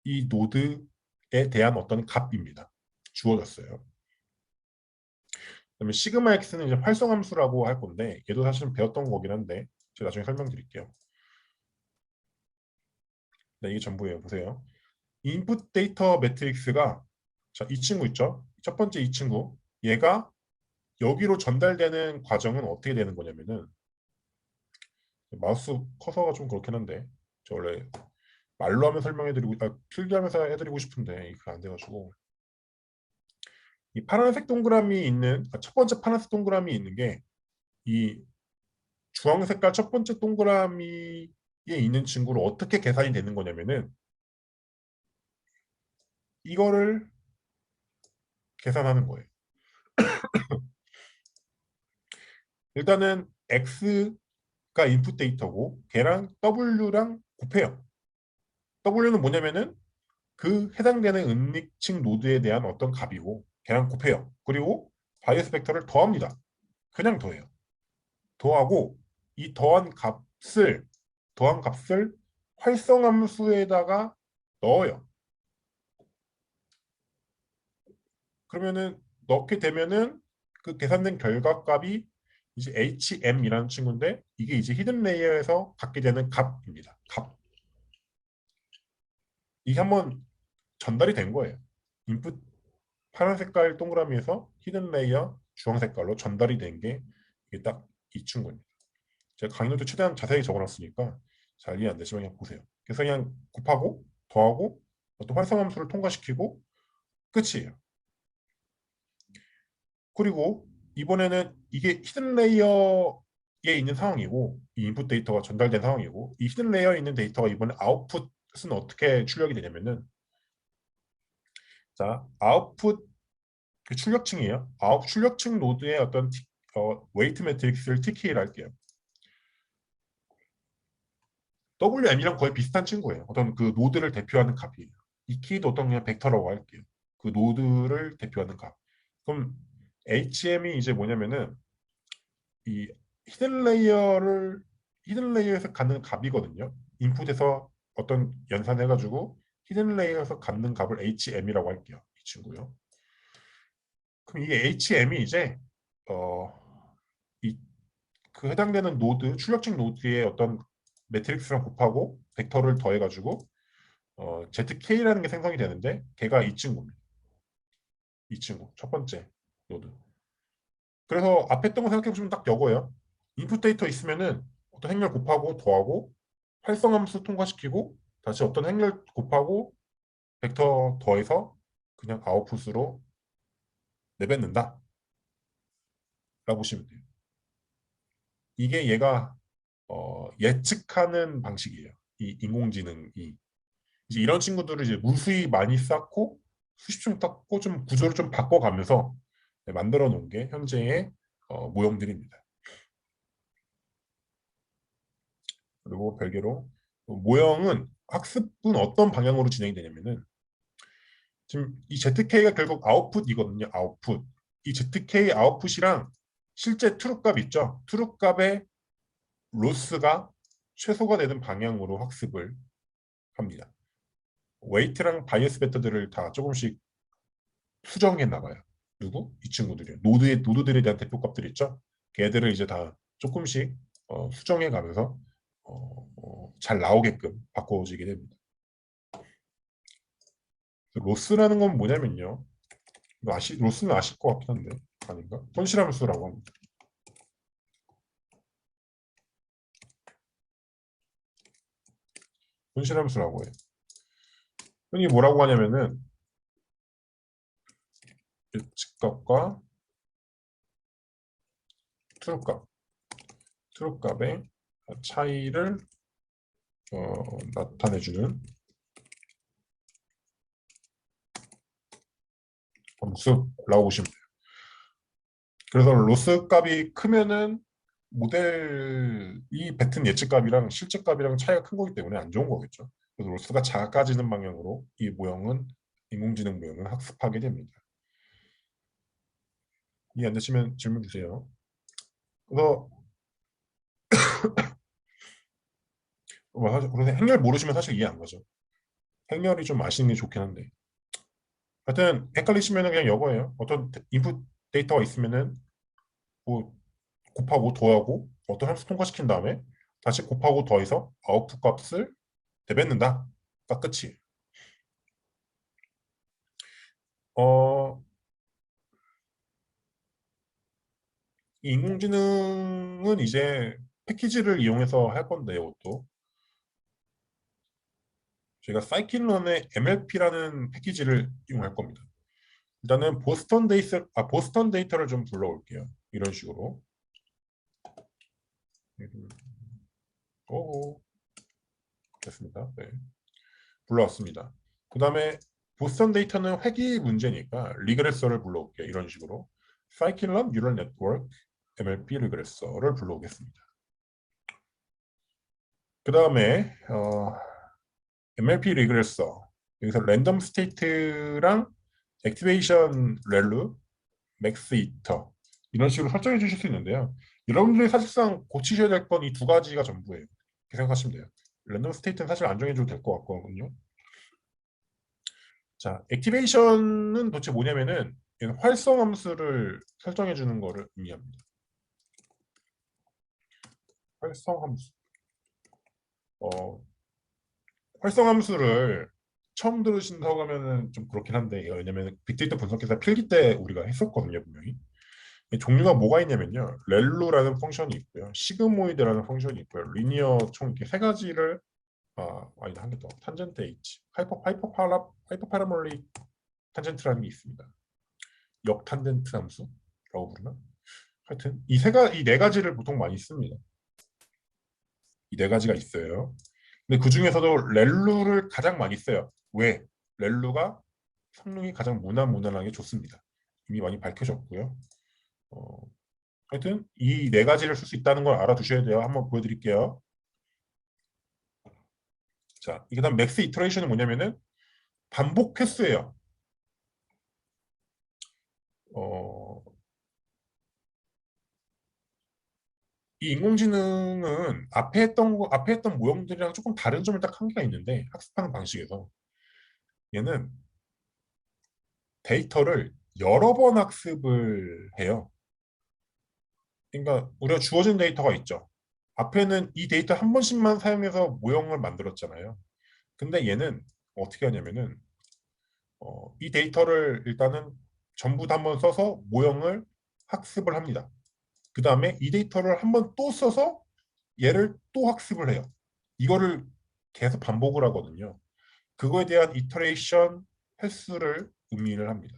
S1: 이 노드에 대한 어떤 값입니다. 주어졌어요. 그다음에 시그마 x는 이제 활성함수라고 할 건데 얘도 사실은 배웠던 거긴 한데 제가 나중에 설명드릴게요. 네, 이게 전부예요. 보세요. 인풋 데이터 매트릭스가 자, 이 친구 있죠? 첫 번째 이 친구. 얘가 여기로 전달되는 과정은 어떻게 되는 거냐면은 마우스 커서가 좀 그렇긴 한데 저 원래 말로 하면 설명해드리고 필기하면서 해드리고 싶은데 이게 안 돼가지고 이 파란색 동그라미 있는 첫 번째 파란색 동그라미 있는 게 이 주황 색깔 첫 번째 동그라미에 있는 친구로 어떻게 계산이 되는 거냐면은 이거를 계산하는 거예요. 일단은 X가 인풋 데이터고 걔랑 W랑 곱해요. W는 뭐냐면은 그 해당되는 은닉층 노드에 대한 어떤 값이고 걔랑 곱해요. 그리고 바이어스 벡터를 더합니다. 그냥 더해요. 더하고 이 더한 값을 활성함수에다가 넣어요. 그러면은 넣게 되면은 그 계산된 결과값이 이제 HM이라는 친구인데 이게 이제 히든 레이어에서 갖게 되는 값입니다. 값. 이게 한번 전달이 된 거예요. 인풋 파란 색깔 동그라미에서 히든 레이어 주황 색깔로 전달이 된 게 이게 딱 이 친구입니다. 제가 강의 노트 최대한 자세히 적어놨으니까 잘 이해 안 되시면 그냥 보세요. 그래서 그냥 곱하고 더하고 또 활성함수를 통과시키고 끝이에요. 그리고 이번에는 이게 히든 레이어에 있는 상황이고 이 인풋 데이터가 전달된 상황이고 이 히든 레이어에 있는 데이터가 이번에 아웃풋은 어떻게 출력이 되냐면은 자 아웃풋 그 출력층이에요. 아웃 출력층 노드의 어떤 웨이트 매트릭스를 TK를 할게요. WM이랑 거의 비슷한 친구예요. 어떤 그 노드를 대표하는 값이에요. 이 키도 어떤 그냥 벡터라고 할게요. 그 노드를 대표하는 값. 그럼 HM이 이제 뭐냐면은 이 히든 레이어에서 갖는 값이거든요. 인풋에서 어떤 연산해가지고 히든 레이어에서 갖는 값을 HM이라고 할게요. 이 친구요. 그럼 이게 HM이 이제 이 그 해당되는 노드 출력층 노드의 어떤 매트릭스랑 곱하고 벡터를 더해가지고 ZK라는 게 생성이 되는데 걔가 이 친구입니다. 이 친구 첫 번째 노드. 그래서 앞에 했던 거 생각해보시면 딱 이거예요. 인풋 데이터 있으면은 어떤 행렬 곱하고 더하고 활성함수 통과시키고 다시 어떤 행렬 곱하고 벡터 더해서 그냥 아웃풋으로 내뱉는다 라고 보시면 돼요. 이게 얘가 예측하는 방식이에요. 이 인공지능이 이제 이런 친구들을 이제 무수히 많이 쌓고 수십층 쌓고 좀 구조를 좀 바꿔가면서 만들어 놓은 게 현재의 모형들입니다. 그리고 별개로 모형은 학습은 어떤 방향으로 진행이 되냐면은 지금 이 ZK가 결국 아웃풋이거든요. 아웃풋. 이 ZK 아웃풋이랑 실제 트루값 있죠. 트루값의 로스가 최소가 되는 방향으로 학습을 합니다. 웨이트랑 바이어스 베터들을 다 조금씩 수정해 나가요. 누구? 이 친구들이요. 노드들에 대한 대표값들 있죠. 걔들을 이제 다 조금씩 수정해 가면서 잘 나오게끔 바꿔주게 됩니다. 로스라는 건 뭐냐면요. 로스는 아실 것 같긴 한데 아닌가? 손실함수라고 합니다. 손실함수라고 해요. 흔히 뭐라고 하냐면은 예측값과 트루값, 트루값의 차이를 나타내주는 함수라고 보시면 돼요. 그래서 로스 값이 크면은 모델이 뱉은 예측값이랑 실제값이랑 차이가 큰 거기 때문에 안 좋은 거겠죠. 그래서 로스가 작아지는 방향으로 이 모형은 인공지능 모형은 학습하게 됩니다. 이해 안 되시면 질문 주세요. 그래서 그래서 행렬 모르시면 사실 이해 안 가죠. 행렬이 좀 아시는 게 좋긴 한데. 하여튼 헷갈리시면 그냥 이거예요. 어떤 인풋 데이터가 있으면은 뭐 곱하고 더하고 어떤 함수 통과시킨 다음에 다시 곱하고 더해서 아웃풋 값을 내뱉는다. 가 끝이에요. 어, 이 인공지능은 이제 패키지를 이용해서 할 건데 이것도 저희가 사이킨런의 MLP라는 패키지를 이용할 겁니다. 일단은 보스턴 데이터를 좀 불러올게요. 이런 식으로. 오, 됐습니다. 네. 불러왔습니다. 그 다음에 보스턴 데이터는 회귀 문제니까 리그레서를 불러올게요. 이런 식으로. 사이클럼 뉴럴 네트워크 MLP 리그레서를 불러오겠습니다. 그 다음에 MLP 리그레서 여기서 랜덤 스테이트랑 액티베이션 렐루 맥스 이터 이런 식으로 설정해 주실 수 있는데요. 여러분들이 사실상 고치셔야 될 건 이 두 가지가 전부예요. 이렇게 생각하시면 돼요. 랜덤 스테이트는 사실 안 정해줘도 될 것 같거든요. 자, 액티베이션은 도대체 뭐냐면은 활성 함수를 설정해 주는 거를 의미합니다. 활성 함수. 어, 활성 함수를 처음 들으신다고 하면은 좀 그렇긴 한데 왜냐면 빅데이터 분석기사 필기 때 우리가 했었거든요, 분명히. 종류가 뭐가 있냐면요. 렐루라는 펑션이 있고요. 시그모이드라는 펑션이 있고요. 리니어 총 이렇게 세 가지를 아니다, 한 개 더. 탄젠트 H. 하이퍼파라볼릭 탄젠트라는 게 있습니다. 역탄젠트 함수라고 부르나? 하여튼 이 네 가지를 보통 많이 씁니다. 이 네 가지가 있어요. 근데 그 중에서도 렐루를 가장 많이 써요. 왜? 렐루가 성능이 가장 무난하게 좋습니다. 이미 많이 밝혀졌고요. 어, 하여튼 이 네 가지를 쓸 수 있다는 걸 알아두셔야 돼요. 한번 보여드릴게요. 자, 이 그다음 맥스 이터레이션은 뭐냐면은 반복 횟수예요. 어, 이 인공지능은 앞에 했던 모형들이랑 조금 다른 점이 딱 한 개가 있는데 학습하는 방식에서 얘는 데이터를 여러 번 학습을 해요. 그러니까 우리가 주어진 데이터가 있죠. 앞에는 이 데이터 한 번씩만 사용해서 모형을 만들었잖아요. 근데 얘는 어떻게 하냐면은 이 데이터를 일단은 전부 다 한번 써서 모형을 학습을 합니다. 그 다음에 이 데이터를 한번 또 써서 얘를 또 학습을 해요. 이거를 계속 반복을 하거든요. 그거에 대한 이터레이션 횟수를 의미를 합니다.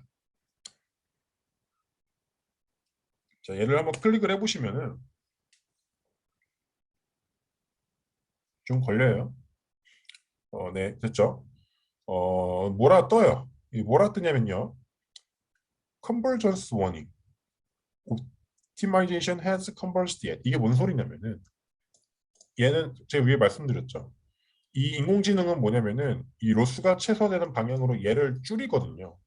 S1: 자, 얘를 한번 클릭을 해보시면은 좀 걸려요. 네, 됐죠? 뭐라 떠요. 이 뭐라 뜨냐면요. Convergence warning. Optimization has converged yet. 이게 뭔 소리냐면은 얘는 제가 위에 말씀드렸죠. 이 인공지능은 뭐냐면은 이 로스가 최소화되는 방향으로 얘를 줄이거든요.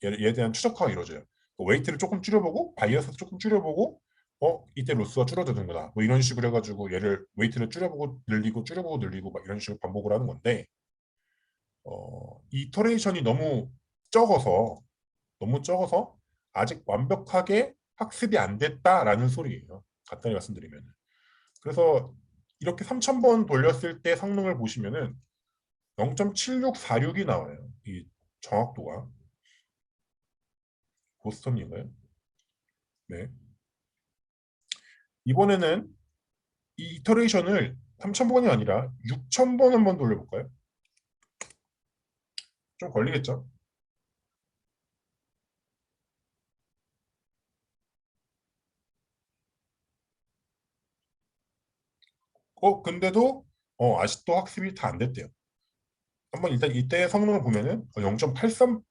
S1: 얘에 대한 최적화가 이루어져요. 웨이트를 조금 줄여보고 바이어스를 조금 줄여보고 이때 로스가 줄어드는구나 뭐 이런 식으로 해가지고 얘를 웨이트를 줄여보고 늘리고 줄여보고 늘리고 막 이런 식으로 반복을 하는 건데 이 이터레이션이 너무 적어서 아직 완벽하게 학습이 안 됐다라는 소리예요. 간단히 말씀드리면. 그래서 이렇게 3,000번 돌렸을 때 성능을 보시면은 0.7646이 나와요. 이 정확도가. 보스턴인가요? 네. 이번에는 이 이터레이션을 3,000번이 아니라 6,000번 한번 돌려볼까요? 좀 걸리겠죠? 근데도 아직도 학습이 다 안 됐대요. 한번 일단 이때 성능을 보면은 0.83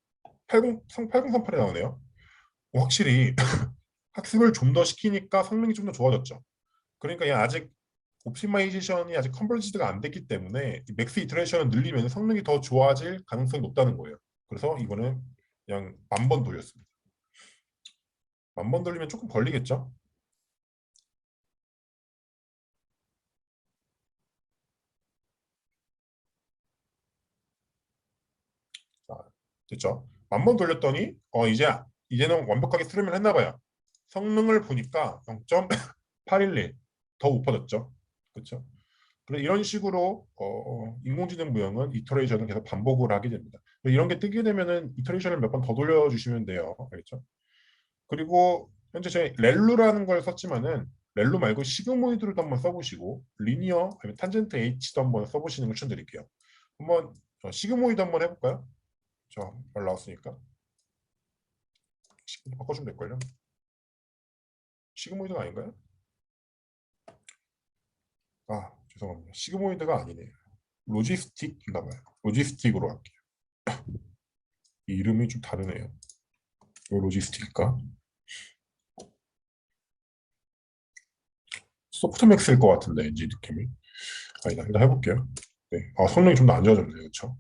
S1: 8038에 나오네요. 확실히 학습을 좀 더 시키니까 성능이 좀 더 좋아졌죠. 그러니까 얘 아직 옵티마이제이션이 아직 컨버지드가 안 됐기 때문에 맥스 이터레이션을 늘리면 성능이 더 좋아질 가능성이 높다는 거예요. 그래서 이거는 그냥 10,000번 돌렸습니다. 10,000번 돌리면 조금 걸리겠죠? 자, 됐죠? 10,000번 돌렸더니 이제는 완벽하게 수렴을 했나 봐요. 성능을 보니까 0.811 더 높아졌죠. 그렇죠? 그래 이런 식으로 인공지능 모형은 이터레이션을 계속 반복을 하게 됩니다. 이런 게 뜨게 되면은 이터레이션을 몇 번 더 돌려주시면 돼요. 알겠죠? 그리고 현재 제 렐루라는 걸 썼지만은 렐루 말고 시그모이드를 한번 써보시고 리니어 아니면 탄젠트 H도 한번 써보시는 걸 추천드릴게요. 한번 시그모이드 한번 해볼까요? 말 나왔으니까 바꿔주면 될걸요? 시그모이드가 아닌가요? 죄송합니다. 시그모이드가 아니네요. 로지스틱인가 봐요. 로지스틱으로 할게요. 이 이름이 좀 다르네요. 왜 로지스틱일까? 소프트맥스일 것 같은데 왠지 느낌이. 아니다. 일단 해볼게요. 네. 성능이 좀 더 안 좋아졌네요. 그렇죠?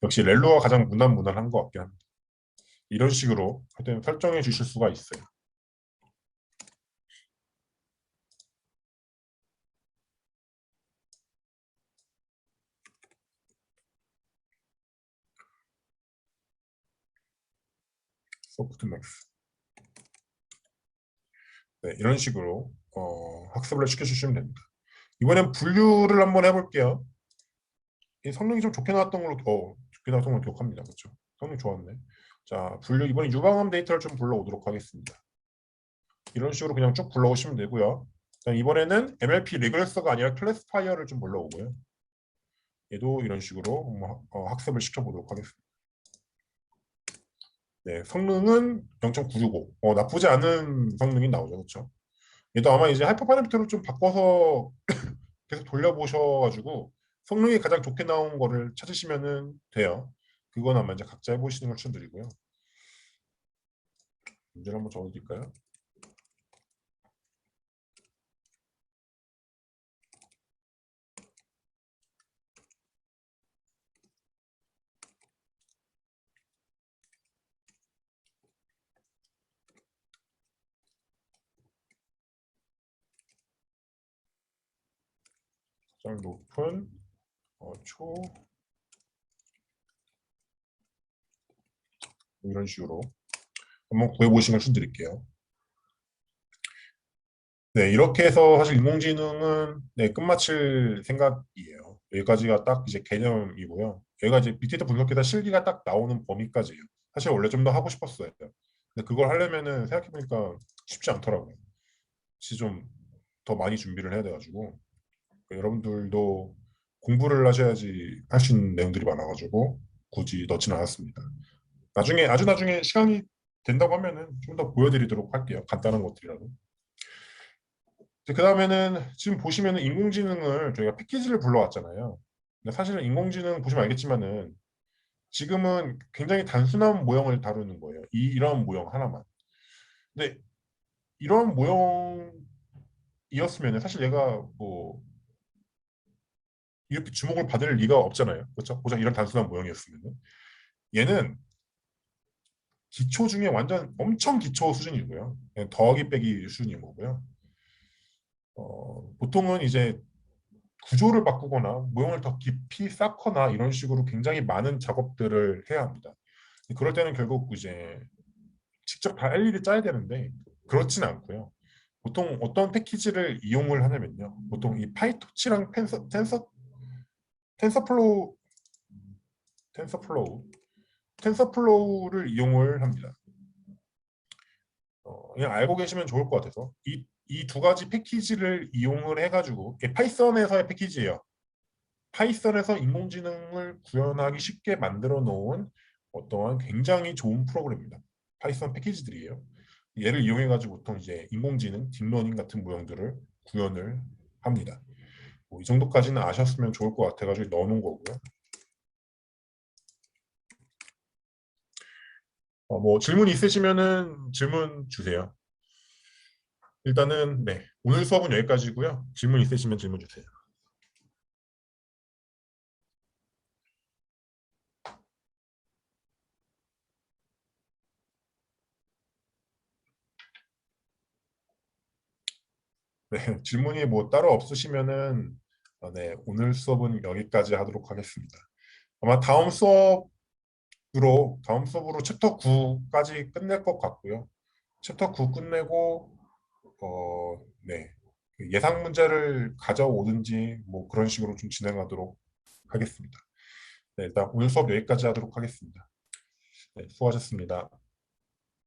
S1: 역시 렐로가 가장 무난한 것 같긴 합니다. 이런 식으로 하여튼 설정해 주실 수가 있어요. 소프트맥스. 네, 이런 식으로 학습을 시켜주시면 됩니다. 이번엔 분류를 한번 해볼게요. 이 성능이 좀 좋게 나왔던 걸로 기억합니다. 그렇죠? 성능 좋았네. 자, 분류 이번에 유방암 데이터를 좀 불러오도록 하겠습니다. 이런 식으로 그냥 쭉 불러오시면 되고요. 자, 이번에는 MLP 리그레서가 아니라 클래스파이어를 좀 불러오고요. 얘도 이런 식으로 학습을 시켜보도록 하겠습니다. 네, 성능은 0.965. 나쁘지 않은 성능이 나오죠, 그렇죠? 얘도 아마 이제 하이퍼 파라미터를 좀 바꿔서 계속 돌려보셔가지고 성능이 가장 좋게 나온 거를 찾으시면 돼요. 그건 아마 이제 각자 해보시는 걸 추천드리고요. 문제를 한번 적어드릴까요? 가장 높은 초 이런 식으로 한번 구해보시는 걸 추천드릴게요. 네, 이렇게 해서 사실 인공지능은 네, 끝마칠 생각이에요. 여기까지가 딱 이제 개념이고요. 여기가 이제 빅데이터 분석기다 실기가 딱 나오는 범위까지예요. 사실 원래 좀 더 하고 싶었어요. 근데 그걸 하려면은 생각해보니까 쉽지 않더라고요. 혹시 좀 더 많이 준비를 해야 돼가지고 여러분들도 공부를 하셔야지 할 수 있는 내용들이 많아가지고 굳이 넣지는 않았습니다. 나중에 아주 나중에 시간이 된다고 하면은 좀 더 보여드리도록 할게요. 간단한 것들이라도. 그 다음에는 지금 보시면은 인공지능을 저희가 패키지를 불러왔잖아요. 근데 사실은 인공지능 보시면 알겠지만은 지금은 굉장히 단순한 모형을 다루는 거예요. 이런 모형 하나만. 근데 이런 모형이었으면 사실 얘가 뭐 이렇게 주목을 받을 리가 없잖아요. 그렇죠? 고작 이런 단순한 모형이었으면 얘는 기초 중에 완전 엄청 기초 수준이고요. 그냥 더하기 빼기 수준인 거고요. 보통은 이제 구조를 바꾸거나 모형을 더 깊이 쌓거나 이런 식으로 굉장히 많은 작업들을 해야 합니다. 그럴 때는 결국 이제 직접 다 일일이 짜야 되는데 그렇지는 않고요. 보통 어떤 패키지를 이용을 하냐면요. 보통 이 파이토치랑 텐서플로우, 텐서플로우, 텐서플로우를 이용을 합니다. 그냥 알고 계시면 좋을 것 같아서 이 두 가지 패키지를 이용을 해가지고 이게 파이썬에서의 패키지예요. 파이썬에서 인공지능을 구현하기 쉽게 만들어 놓은 어떠한 굉장히 좋은 프로그램입니다. 파이썬 패키지들이에요. 얘를 이용해 가지고 보통 이제 인공지능, 딥러닝 같은 모형들을 구현을 합니다. 뭐이 정도까지는 아셨으면 좋을 것 같아가지고 넣어놓은 거고요. 뭐 질문 있으시면은 질문 주세요. 일단은 네, 오늘 수업은 여기까지고요. 질문 있으시면 질문 주세요. 네, 질문이 뭐 따로 없으시면은 네, 오늘 수업은 여기까지 하도록 하겠습니다. 아마 다음 수업으로 챕터 9까지 끝낼 것 같고요. 챕터 9 끝내고 네, 그 예상 문제를 가져오든지 뭐 그런 식으로 좀 진행하도록 하겠습니다. 네, 일단 오늘 수업 여기까지 하도록 하겠습니다. 네, 수고하셨습니다.